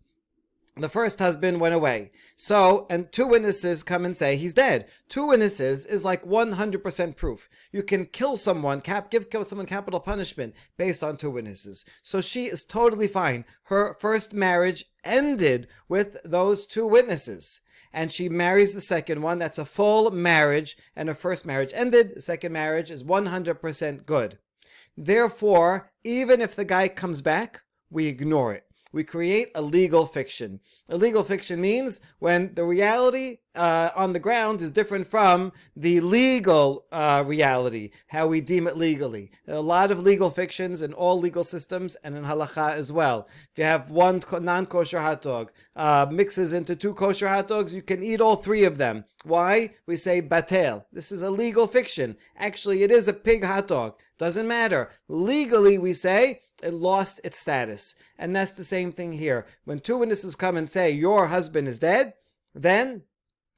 The first husband went away. So, and two witnesses come and say he's dead. Two witnesses is like 100% proof. You can kill someone, give someone capital punishment based on two witnesses. So she is totally fine. Her first marriage ended with those two witnesses. And she marries the second one. That's a full marriage. And her first marriage ended. The second marriage is 100% good. Therefore, even if the guy comes back, we ignore it. We create a legal fiction. A legal fiction means when the reality on the ground is different from the legal reality, how we deem it legally. There are a lot of legal fictions in all legal systems and in halacha as well. If you have one non-kosher hot dog, mixes into two kosher hot dogs, you can eat all three of them. Why? We say batel. This is a legal fiction. Actually, it is a pig hot dog. Doesn't matter. Legally, we say it lost its status. And that's the same thing here. When two witnesses come and say, your husband is dead, then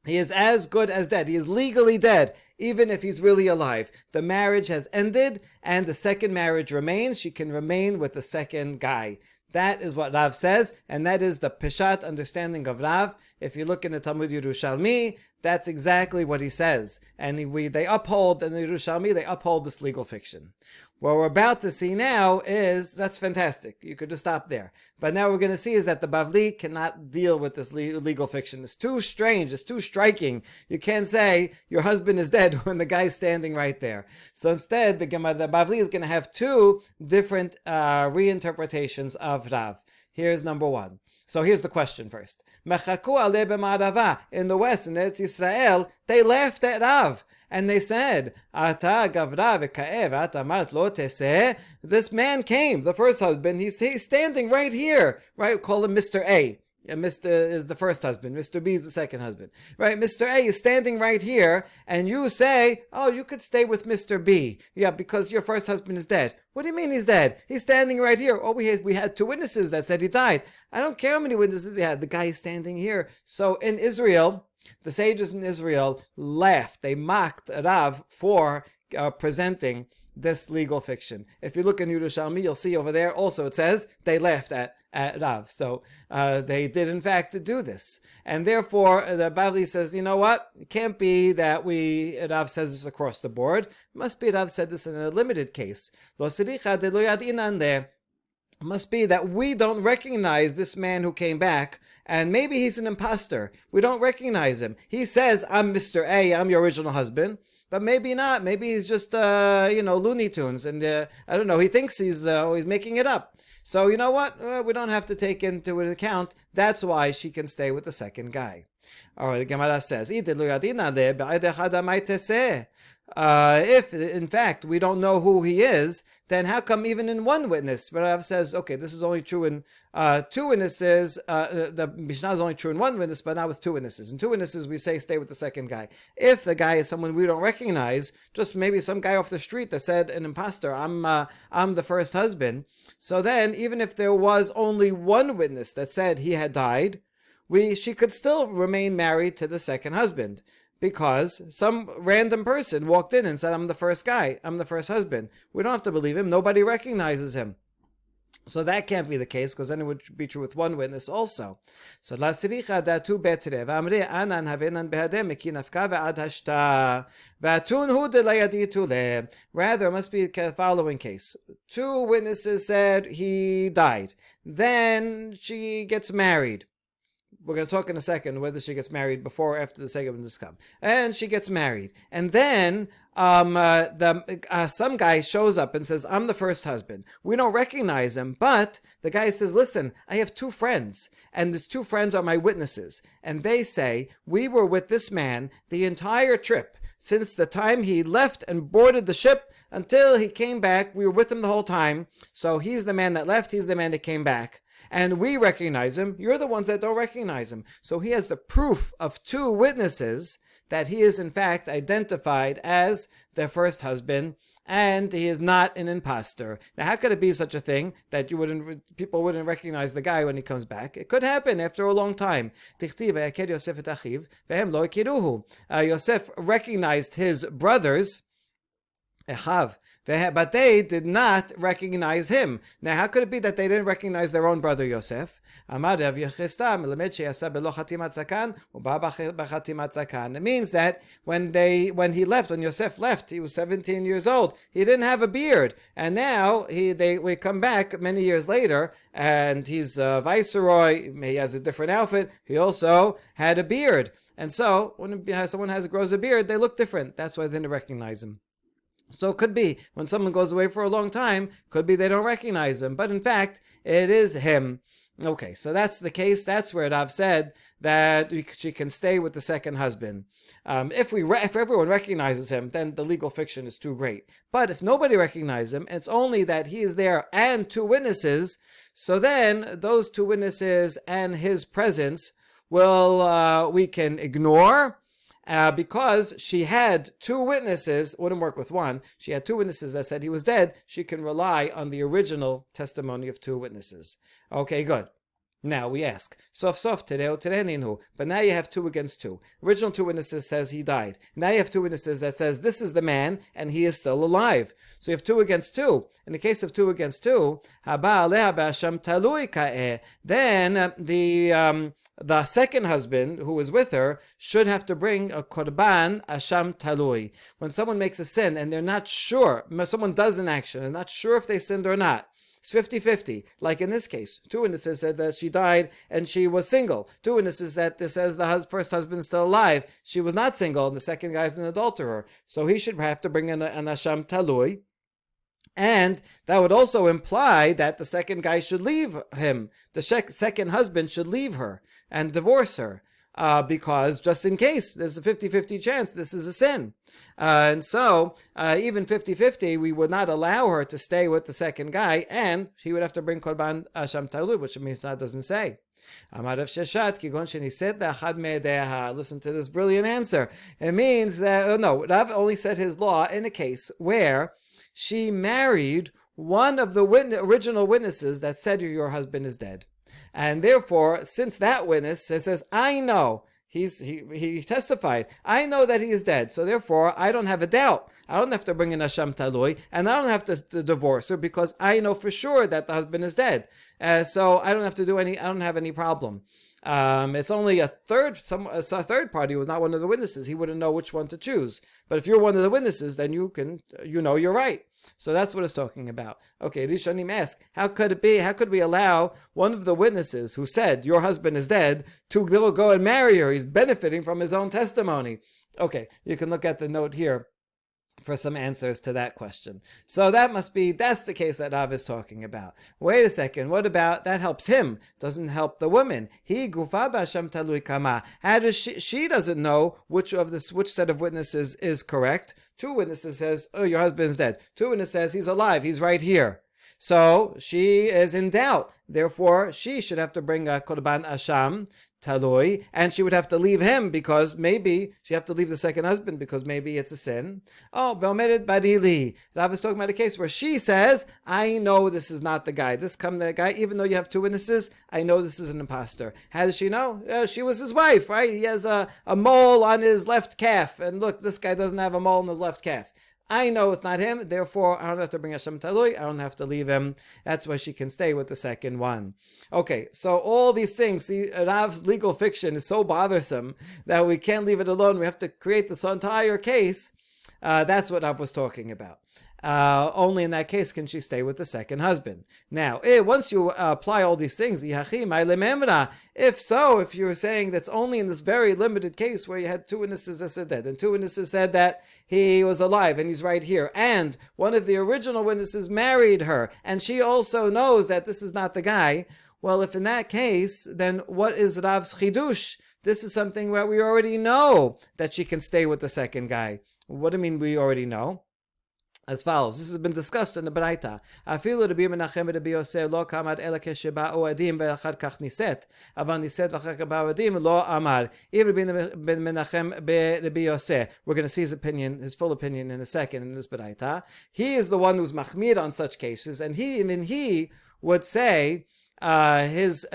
he is as good as dead. He is legally dead, even if he's really alive. The marriage has ended, and the second marriage remains. She can remain with the second guy. That is what Rav says, and that is the Peshat understanding of Rav. If you look in the Talmud Yerushalmi, that's exactly what he says. And they uphold, in the Yerushalmi, they uphold this legal fiction. What we're about to see now is, that's fantastic. You could just stop there. But now what we're going to see is that the Bavli cannot deal with this legal fiction. It's too strange. It's too striking. You can't say your husband is dead when the guy's standing right there. So instead, the Bavli is going to have two different reinterpretations of Rav. Here's number one. So here's the question first. In the West, in Eretz Yisrael, they laughed at Rav. And they said, this man came, the first husband, he's standing right here, right? Call him Mr. A. And Mr. is the first husband, Mr. B is the second husband, right? Mr. A is standing right here, and you say, oh, you could stay with Mr. B. Yeah, because your first husband is dead. What do you mean he's dead? He's standing right here. Oh, we had two witnesses that said he died. I don't care how many witnesses he had. The guy is standing here. So in Israel, the sages in Israel laughed. They mocked Rav for presenting this legal fiction. If you look in Yerushalmi, you'll see over there also it says they laughed at Rav. So they did in fact do this. And therefore the Bavli says, you know what? It can't be that Rav says this across the board. It must be Rav said this in a limited case. Lo siricha de lo yadinan de. It must be that we don't recognize this man who came back, and maybe he's an imposter. We don't recognize him. He says, I'm Mr. A, I'm your original husband, but maybe not. Maybe he's just, Looney Tunes, and I don't know, he thinks he's making it up. So you know what? We don't have to take into account. That's why she can stay with the second guy. All right, the Gemara says, if in fact we don't know who he is, then how come even in one witness? Rav says, okay, this is only true in two witnesses. The Mishnah is only true in one witness, but not with two witnesses. In two witnesses, we say stay with the second guy. If the guy is someone we don't recognize, just maybe some guy off the street that said an imposter, I'm the first husband. So then, even if there was only one witness that said he had died, she could still remain married to the second husband. Because some random person walked in and said, I'm the first guy, I'm the first husband. We don't have to believe him. Nobody recognizes him. So that can't be the case, because then it would be true with one witness also. So la siricha datu betre v'amre anan havenan behadem mekinafka ve'ad hashta v'atun hu de layaditu le. Rather, it must be the following case. Two witnesses said he died. Then she gets married. We're going to talk in a second whether she gets married before or after the segments come. And she gets married. And then some guy shows up and says, I'm the first husband. We don't recognize him, but the guy says, listen, I have two friends, and these two friends are my witnesses. And they say, we were with this man the entire trip. Since the time he left and boarded the ship until he came back, we were with him the whole time. So he's the man that left, he's the man that came back. And we recognize him. You're the ones that don't recognize him. So he has the proof of two witnesses that he is in fact identified as their first husband, and he is not an imposter. Now, how could it be such a thing that people wouldn't recognize the guy when he comes back? It could happen after a long time. Yosef recognized his brothers, but they did not recognize him. Now, how could it be that they didn't recognize their own brother Yosef? It means that when Yosef left, he was 17 years old. He didn't have a beard, and now we come back many years later, and he's a viceroy. He has a different outfit. He also had a beard, and so when someone grows a beard, they look different. That's why they didn't recognize him. So it could be when someone goes away for a long time, could be they don't recognize him, but in fact, it is him. Okay, so that's the case. That's where Rav said that she can stay with the second husband. If everyone recognizes him, then the legal fiction is too great. But if nobody recognizes him, it's only that he is there and two witnesses. So then those two witnesses and his presence we can ignore. because she had two witnesses, wouldn't work with one. She had two witnesses that said he was dead. She can rely on the original testimony of two witnesses. Okay, good. Now we ask, sof sof tereo tereninu, but now you have 2 against 2. Original 2 witnesses says he died. Now you have 2 witnesses that says this is the man and he is still alive. So you have 2 against 2. In the case of 2 against 2, then the second husband who was with her should have to bring a korban asham talui. When someone makes a sin and they're not sure, someone does an action and not sure if they sinned or not, it's 50-50. Like in this case, 2 witnesses said that she died and she was single. 2 witnesses that this says the first husband is still alive. She was not single and the second guy is an adulterer. So he should have to bring an asham talui. And that would also imply that the second guy should leave him. The second husband should leave her and divorce her. Because just in case, there's a 50-50 chance this is a sin. And so, even 50-50, we would not allow her to stay with the second guy, and she would have to bring Korban Asham Talud, which the Mishnah doesn't say. Listen to this brilliant answer. It means that, Rav only said his law in a case where she married one of the original witnesses that said your husband is dead. And therefore, since that witness says, I know, he testified, I know that he is dead, so therefore I don't have a doubt. I don't have to bring in Asham Talui, and I don't have to divorce her because I know for sure that the husband is dead. So I don't have to I don't have any problem. It's only a third party who was not one of the witnesses. He wouldn't know which one to choose. But if you're one of the witnesses, then you're right. So that's what it's talking about. Okay, Rishonim ask, how could it be? How could we allow one of the witnesses who said your husband is dead to go and marry her? He's benefiting from his own testimony. Okay, you can look at the note here for some answers to that question. So that's the case that Rav is talking about. Wait a second, what about, that helps him, doesn't help the woman. He gufa b'asham talui kama. How does she doesn't know which set of witnesses is correct. 2 witnesses says, your husband's dead. 2 witnesses says he's alive, he's right here. So she is in doubt. Therefore, she should have to bring a korban asham talui, and she would have to leave him because maybe she have to leave the second husband because maybe it's a sin. Oh, Be'omedet badili. Rav is talking about a case where she says, I know this is not the guy. The guy, even though you have 2 witnesses, I know this is an imposter. How does she know? She was his wife, right? He has a mole on his left calf, and look, this guy doesn't have a mole on his left calf. I know it's not him, therefore I don't have to bring Hashem Talui, I don't have to leave him. That's why she can stay with the second one. Okay, so all these things, see, Rav's legal fiction is so bothersome that we can't leave it alone. We have to create this entire case. That's what Rav was talking about. Only in that case can she stay with the second husband. Now, once you apply all these things, if so, if you're saying that's only in this very limited case where you had 2 witnesses that said dead, and 2 witnesses said that he was alive and he's right here, and one of the original witnesses married her, and she also knows that this is not the guy, well, if in that case, then what is Rav's chidush? This is something where we already know that she can stay with the second guy. What do you mean we already know? As follows. This has been discussed in the Braita. Afilu Rabbi Menachem Rabbi Yosef lo kamad ela kesheba'u adim ve'achar kach niset. Aval niset v'achar kach ba'u adim lo amar. Even Rabbi Menachem Rabbi Yosef. We're going to see his opinion, his full opinion in a second in this Braita. He is the one who's machmir on such cases, and he would say his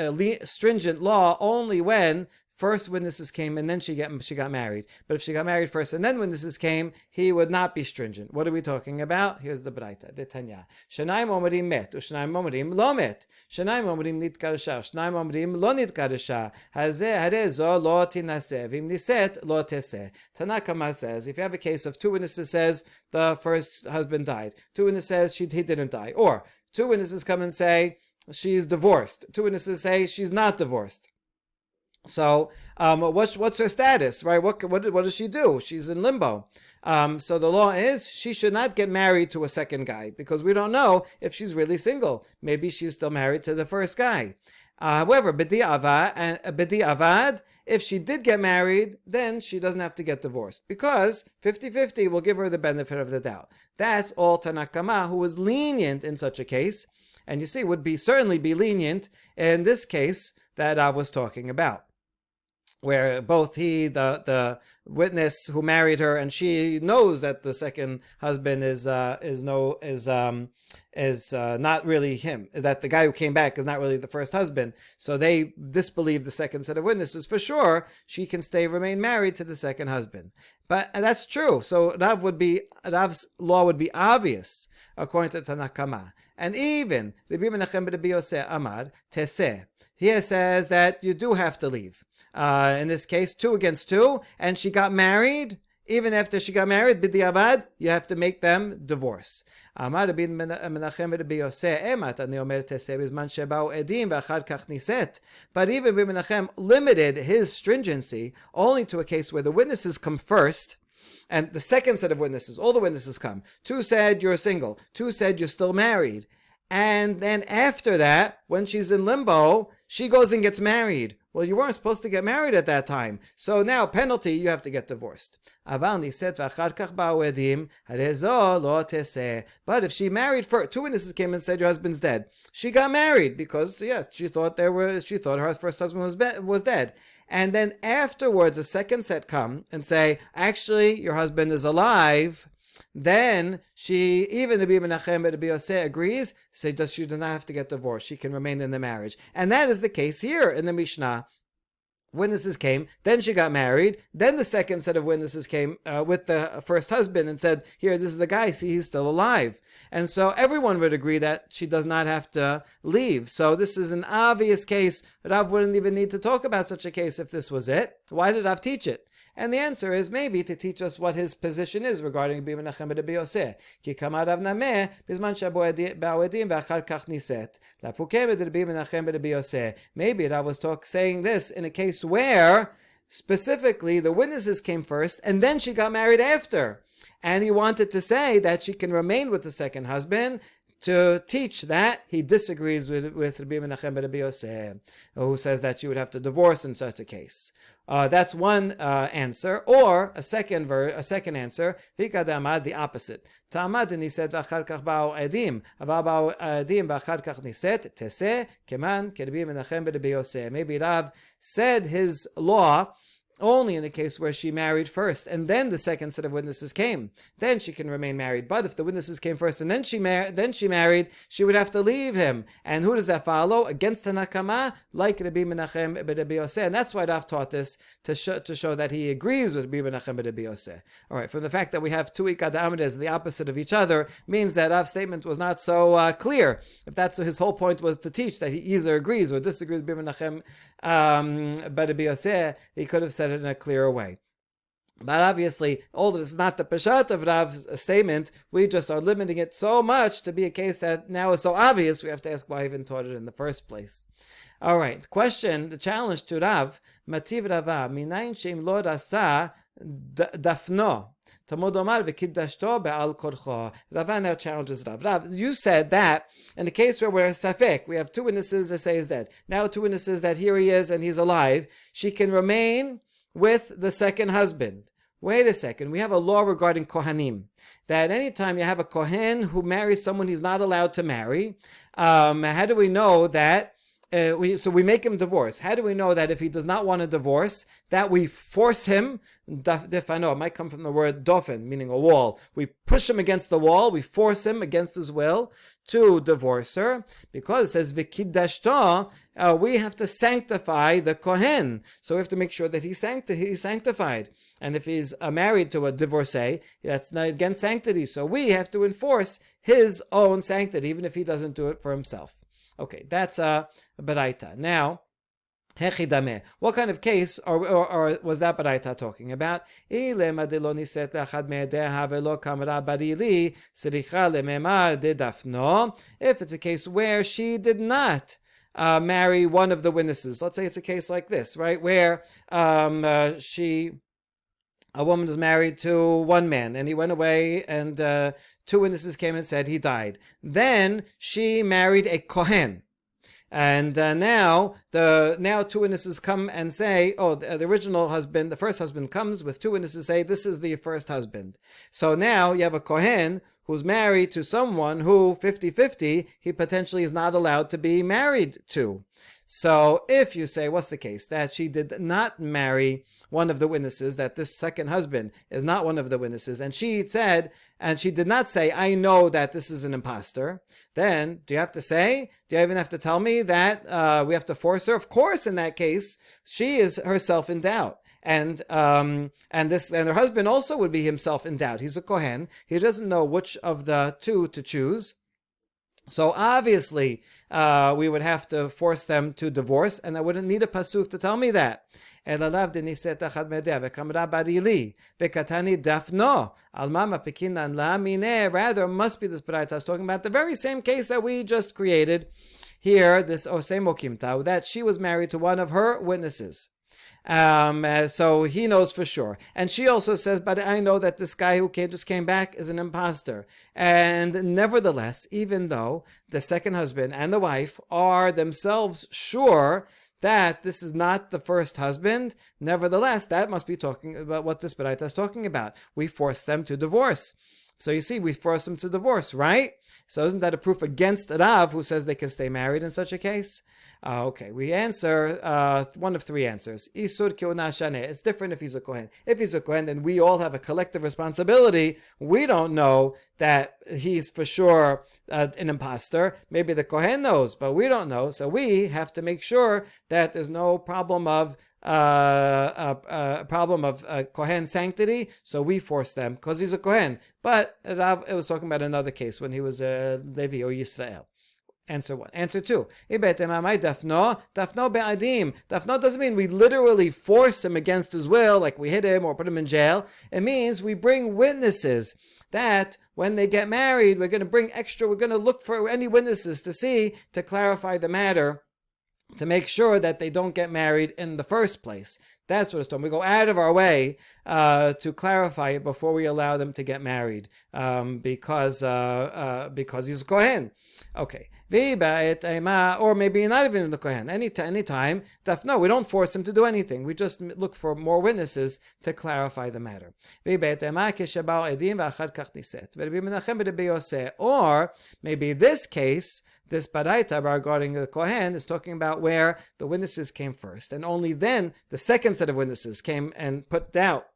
stringent law only when first witnesses came and then she got married. But if she got married first and then witnesses came, he would not be stringent. What are we talking about? Here's the Braita. Detanya. Shanaim omerim met, ushnaim omerim lo met. Shanaim omerim nitkaresha, shnaim omerim lo nitkaresha. Harezo lo tinaseh, vim niset lo teseh. Tanakama says, if you have a case of 2 witnesses says the first husband died, 2 witnesses says he didn't die, or 2 witnesses come and say she's divorced, 2 witnesses say she's not divorced. So, what's her status, right? What does she do? She's in limbo. So the law is she should not get married to a second guy because we don't know if she's really single. Maybe she's still married to the first guy. However, b'di'avad, if she did get married, then she doesn't have to get divorced because 50-50 will give her the benefit of the doubt. That's all Tanakama, who was lenient in such a case, and you see would certainly be lenient in this case that I was talking about. where both the witness who married her and she knows that the second husband is not really him, that the guy who came back is not really the first husband, so they disbelieve the second set of witnesses. For sure she can remain married to the second husband. But that's true. So Rav's law would be obvious according to Tanakama. And even Rabbi Menachem ben Rabbi Yosef Amar Teseh, he says that you do have to leave. In this case, 2 against 2, and she got married. Even after she got married, b'diavad, you have to make them divorce. Amar Rabbi Menachem ben Rabbi Yosef Emat ani omer teseh bizman sheba'u edim ve'achar kach niset. But even Rabbi Menachem limited his stringency only to a case where the witnesses come first, and the second set of witnesses, all the witnesses come. 2 said you're single, 2 said you're still married. And then after that, when she's in limbo, she goes and gets married. Well, you weren't supposed to get married at that time. So now, penalty, you have to get divorced. But if she married first, 2 witnesses came and said your husband's dead. She got married because, yes, she thought her first husband was dead. And then afterwards, a second set come and say, actually, your husband is alive. Then even Rabbi Menachem ben Rabbi Yosef agrees, so she does not have to get divorced. She can remain in the marriage. And that is the case here in the Mishnah. Witnesses came, then she got married, then the second set of witnesses came with the first husband and said, here, this is the guy, see, he's still alive. And so everyone would agree that she does not have to leave. So this is an obvious case. Rav wouldn't even need to talk about such a case if this was it. Why did Rav teach it? And the answer is maybe to teach us what his position is regarding Rabbi Menachem ben Rabbi Yosef. Ki kamar Rav Nameh bizman sheba'u edim ve'achar kach niset. Lapukem Rabbi Menachem ben Rabbi Yosef. Maybe Rav was saying this in a case where specifically the witnesses came first and then she got married after. And he wanted to say that she can remain with the second husband, to teach that he disagrees with Rabbi Menachem ben Rabbi Yosef, who says that she would have to divorce in such a case. That's one answer, or a second answer. Vikadamad, the opposite. Ta'amad niset v'achar kach ba'u edim, ba'u edim v'achar kach niset teseh keman keRabbi Menachem ben Rabbi Yosef. Maybe Rav said his law only in the case where she married first, and then the second set of witnesses came. Then she can remain married. But if the witnesses came first and then she married, she would have to leave him. And who does that follow? Against Tanakama, like Rabbi Menachem ben Rabbi Yosef. And that's why Rav taught this, to show that he agrees with Rabbi Menachem ben Rabbi Yosef. All right, from the fact that we have 2 Ikad Amidas, the opposite of each other, means that Rav's statement was not so clear. If that's his whole point was to teach that he either agrees or disagrees with Rabbi Menachem ben Rabbi Yosef, he could have said it in a clearer way. But obviously, all this is not the Peshat of Rav's statement. We just are limiting it so much to be a case that now is so obvious, we have to ask why he even taught it in the first place. All right, the challenge to Rav, Mativ Rava, Minayin Sheim Lo Rasa Dafno. Rava now challenges Rav. Rav, you said that in the case where we're safek, we have 2 witnesses that say he's dead. Now 2 witnesses that here he is and he's alive. She can remain with the second husband. Wait a second. We have a law regarding Kohanim, that anytime you have a Kohen who marries someone he's not allowed to marry, how do we know that we make him divorce? How do we know that if he does not want a divorce, that we force him? It might come from the word dofen, meaning a wall. We push him against the wall. We force him against his will to divorce her, because it says v'kiddashto. We have to sanctify the kohen, so we have to make sure that he's sanctified. And if he's married to a divorcee, that's not against sanctity. So we have to enforce his own sanctity, even if he doesn't do it for himself. Okay, that's a baraita. Now, hechidame. What kind of case or was that baraita talking about? If it's a case where she did not marry one of the witnesses, let's say it's a case like this, right, where a woman was married to one man and he went away and 2 witnesses came and said he died. Then she married a Kohen. And now 2 witnesses come and say, the original husband, the first husband comes with 2 witnesses say, this is the first husband. So now you have a Kohen who's married to someone who 50-50, he potentially is not allowed to be married to. So if you say, what's the case? That she did not marry one of the witnesses, that this second husband is not one of the witnesses, and she said, and she did not say, I know that this is an imposter, then do you have to say, do you even have to tell me that we have to force her? Of course, in that case, she is herself in doubt. And her husband also would be himself in doubt. He's a Kohen. He doesn't know which of the two to choose. So obviously, we would have to force them to divorce, and I wouldn't need a pasuk to tell me that. Rather, it must be this Baraita talking about the very same case that we just created here, this Osei Mokimta, that she was married to one of her witnesses. So he knows for sure. And she also says, but I know that this guy who just came back is an imposter. And nevertheless, even though the second husband and the wife are themselves sure that this is not the first husband, nevertheless, that must be talking about what this Baraita is talking about. We force them to divorce. So you see, we force them to divorce, right? So isn't that a proof against Rav, who says they can stay married in such a case? Okay, we answer one of three answers. Isur kiuna shaneh. It's different if he's a Kohen. If he's a Kohen, then we all have a collective responsibility. We don't know that he's for sure an imposter. Maybe the Kohen knows, but we don't know. So we have to make sure that there's no problem of Kohen sanctity, so we force them because he's a Kohen. But Rav, it was talking about another case when he was a Levi or Yisrael. Answer one. Answer two. Dafno be'adim. Dafno doesn't mean we literally force him against his will, like we hit him or put him in jail. It means we bring witnesses that when they get married, we're going to look for any witnesses to clarify the matter, to make sure that they don't get married in the first place. That's what it's talking. We go out of our way to clarify it before we allow them to get married, because he's a Kohen. Okay. Or maybe not even the Kohen. Anytime. No, we don't force him to do anything. We just look for more witnesses to clarify the matter. Or maybe this case, this Baraita regarding the Kohen is talking about where the witnesses came first, and only then the second set of witnesses came and put doubt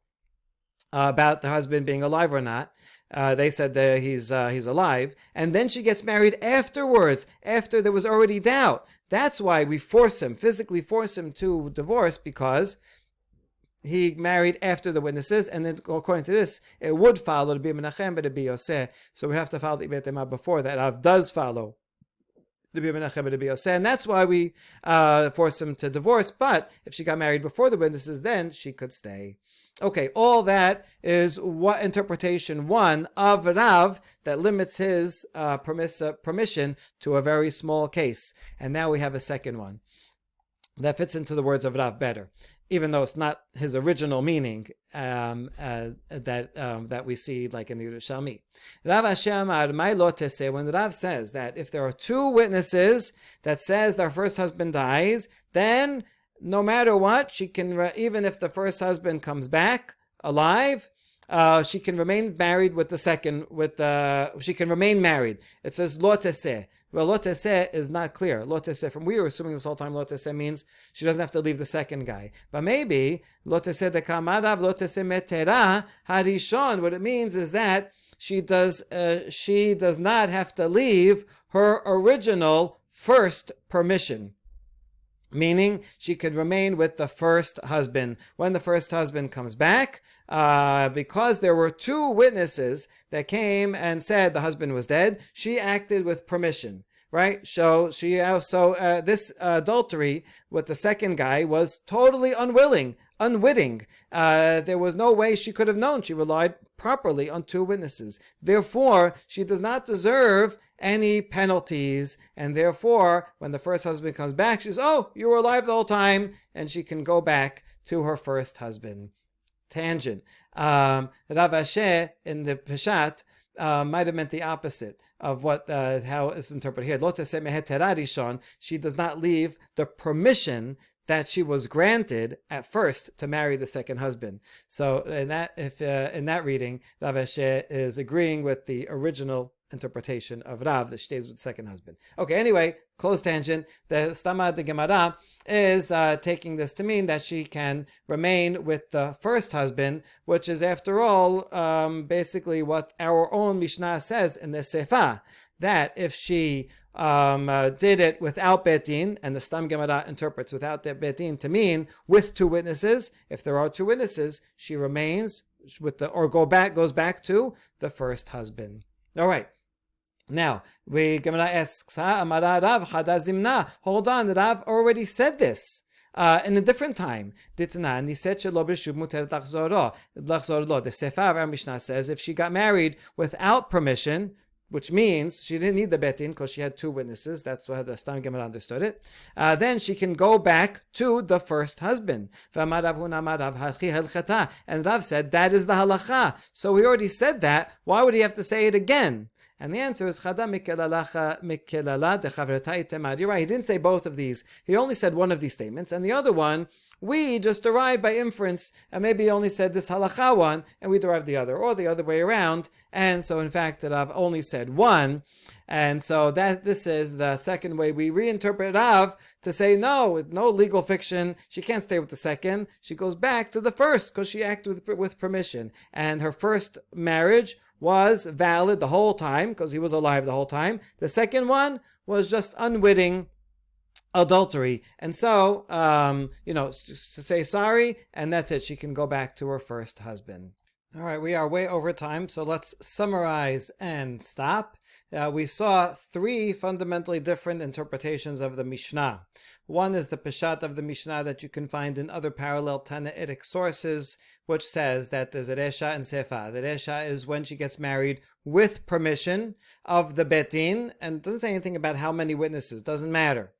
about the husband being alive or not. They said that he's alive, and then she gets married afterwards, after there was already doubt. That's why we physically force him to divorce, because he married after the witnesses, and then according to this, it would follow to be Menachem, but to be Yoseh. So we have to follow the Ibetema before that. Av does follow to be Menachem, but to be Yoseh, and that's why we force him to divorce. But if she got married before the witnesses, then she could stay. Okay, all that is what interpretation one of Rav that limits his permission to a very small case. And now we have a second one that fits into the words of Rav better, even though it's not his original meaning that we see like in the Yerushalmi. Rav Hashem my lote say, when Rav says that if there are two witnesses that says their first husband dies, then no matter what, she can, even if the first husband comes back alive, she can remain married with the second, she can remain married. It says lo teseh. Well, lo teseh is not clear. Lo teseh, from we were assuming this whole time, lo teseh means she doesn't have to leave the second guy. But maybe lo teseh de kamarav, lo teseh metera harishon. What it means is that she does not have to leave her original first permission. Meaning she could remain with the first husband. When the first husband comes back, because there were two witnesses that came and said the husband was dead, she acted with permission, right? So this adultery with the second guy was totally unwitting. There was no way she could have known. She relied properly on two witnesses. Therefore, she does not deserve any penalties, and therefore, when the first husband comes back, she says, "Oh, you were alive the whole time," and she can go back to her first husband. Tangent. Rav Ashi in the Peshat might have meant the opposite of how it's interpreted here. Lo teseh mehetera rishon. She does not leave the permission that she was granted at first to marry the second husband. So in that reading, Rav Ashi is agreeing with the original interpretation of Rav, that she stays with the second husband. Okay, anyway, close tangent. The Stama de Gemara is taking this to mean that she can remain with the first husband, which is, after all, basically what our own Mishnah says in the Sefa, that if she did it without Bet Din, and the Stam Gemara interprets without Bet Din to mean with two witnesses. If there are two witnesses, she remains with goes back to the first husband. All right. Now, Gemara asks, Amara Rav Hadazimna. Hold on, Rav already said this. In a different time, the Sefer of our Mishnah says if she got married without permission, which means she didn't need the Bet Din because she had two witnesses. That's how the Stam Gemara understood it. Then she can go back to the first husband. And Rav said, that is the halacha. So we already said that. Why would he have to say it again? And the answer is, you're right, he didn't say both of these. He only said one of these statements. And the other one, we just derived by inference, and maybe he only said this halacha one, and we derived the other, or the other way around. And so, in fact, that I've only said one. And so this is the second way we reinterpret Rav to say, no legal fiction. She can't stay with the second. She goes back to the first because she acted with permission. And her first marriage was valid the whole time because he was alive the whole time. The second one was just unwitting adultery. And so, just to say sorry, and that's it. She can go back to her first husband. All right, we are way over time, so let's summarize and stop. We saw three fundamentally different interpretations of the Mishnah. One is the Peshat of the Mishnah that you can find in other parallel Tannaitic sources, which says that there's a Resha and Sefa. The Resha is when she gets married with permission of the Bet Din, and doesn't say anything about how many witnesses, doesn't matter.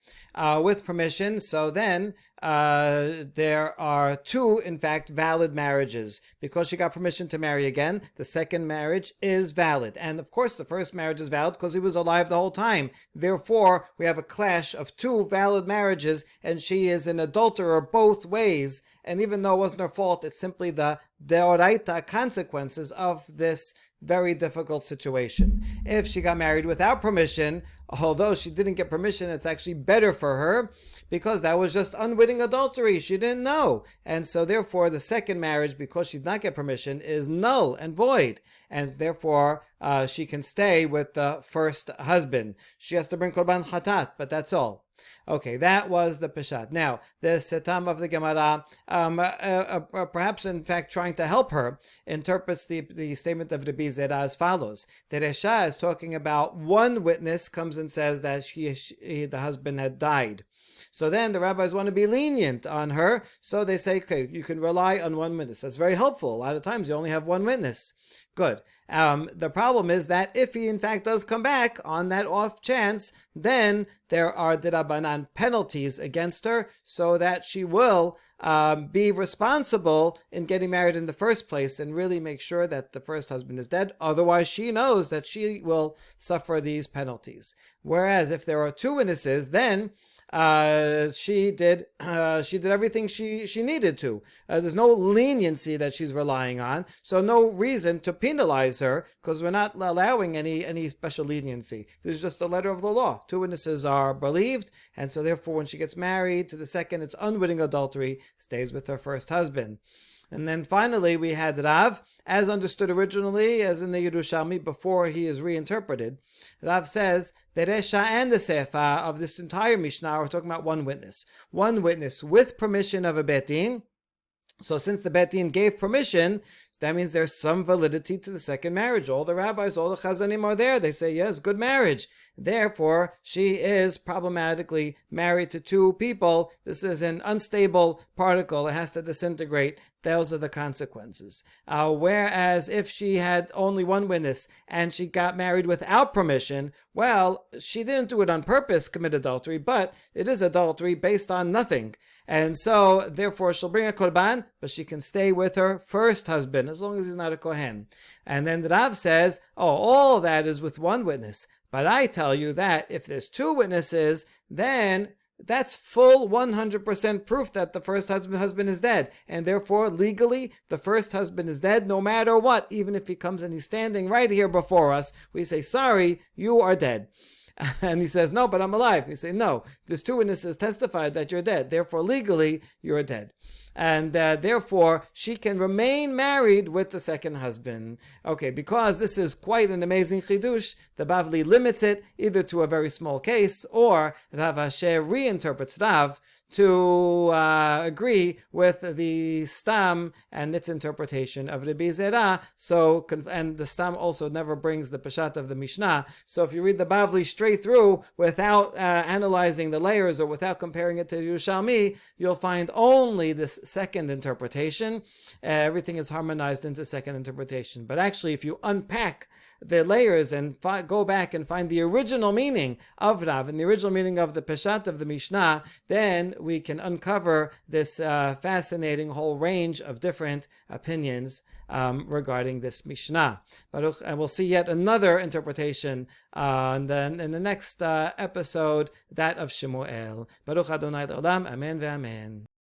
With permission, so then there are two, in fact, valid marriages. Because she got permission to marry again, the second marriage is valid. And of course, the first marriage is valid because he was alive the whole time. Therefore, we have a clash of two valid marriages, and she is an adulterer both ways. And even though it wasn't her fault, it's simply the deoraita consequences of this very difficult situation. If she got married without permission, although she didn't get permission, it's actually better for her because that was just unwitting adultery. She didn't know. And so therefore the second marriage, because she did not get permission, is null and void. And therefore she can stay with the first husband. She has to bring korban chatat, but that's all. Okay, that was the Peshat. Now, the Setam of the Gemara, perhaps in fact trying to help her, interprets the statement of Rabbi Zera as follows. The Resha is talking about one witness comes and says that the husband had died. So then the rabbis want to be lenient on her, so they say, okay, you can rely on one witness. That's very helpful. A lot of times you only have one witness. Good. The problem is that if he in fact does come back on that off chance, then there are dirabanan penalties against her, so that she will be responsible in getting married in the first place and really make sure that the first husband is dead. Otherwise, she knows that she will suffer these penalties. Whereas if there are two witnesses, then she did everything she needed to. There's no leniency that she's relying on, so no reason to penalize her because we're not allowing any special leniency. This is just a letter of the law. Two witnesses are believed, and so therefore when she gets married to the second, it's unwitting adultery, stays with her first husband. And then finally we had Rav, as understood originally, as in the Yerushalmi, before he is reinterpreted. Rav says the Resha and the Sefa of this entire Mishnah are talking about one witness. One witness with permission of a Bet Din. So since the Bet Din gave permission, that means there's some validity to the second marriage. All the rabbis, all the chazanim are there. They say, yes, good marriage. Therefore, she is problematically married to two people. This is an unstable particle. It has to disintegrate. Those are the consequences. Whereas if she had only one witness and she got married without permission, well, she didn't do it on purpose, commit adultery, but it is adultery based on nothing. And so, therefore, she'll bring a korban, but she can stay with her first husband, as long as he's not a kohen. And then the Rav says, all that is with one witness. But I tell you that if there's two witnesses, then that's full 100% proof that the first husband is dead. And therefore, legally, the first husband is dead no matter what. Even if he comes and he's standing right here before us, we say, sorry, you are dead. And he says, no, but I'm alive. We say, no, there's two witnesses testified that you're dead. Therefore, legally, you're dead. And therefore, she can remain married with the second husband. Okay, because this is quite an amazing chidush, the Bavli limits it either to a very small case, or Rav Asher reinterprets Rav to agree with the Stam and its interpretation of Rabbi Zera. So, and the Stam also never brings the Peshat of the Mishnah. So if you read the Bavli straight through without analyzing the layers or without comparing it to Yerushalmi, you'll find only this second interpretation. Everything is harmonized into second interpretation. But actually, if you unpack the layers and go back and find the original meaning of Rav and the original meaning of the Peshat of the Mishnah, then we can uncover this fascinating whole range of different opinions regarding this Mishnah. Baruch, and we'll see yet another interpretation in the next episode, that of Shemuel. Baruch Adonai L'Olam, Amen ve'Amen.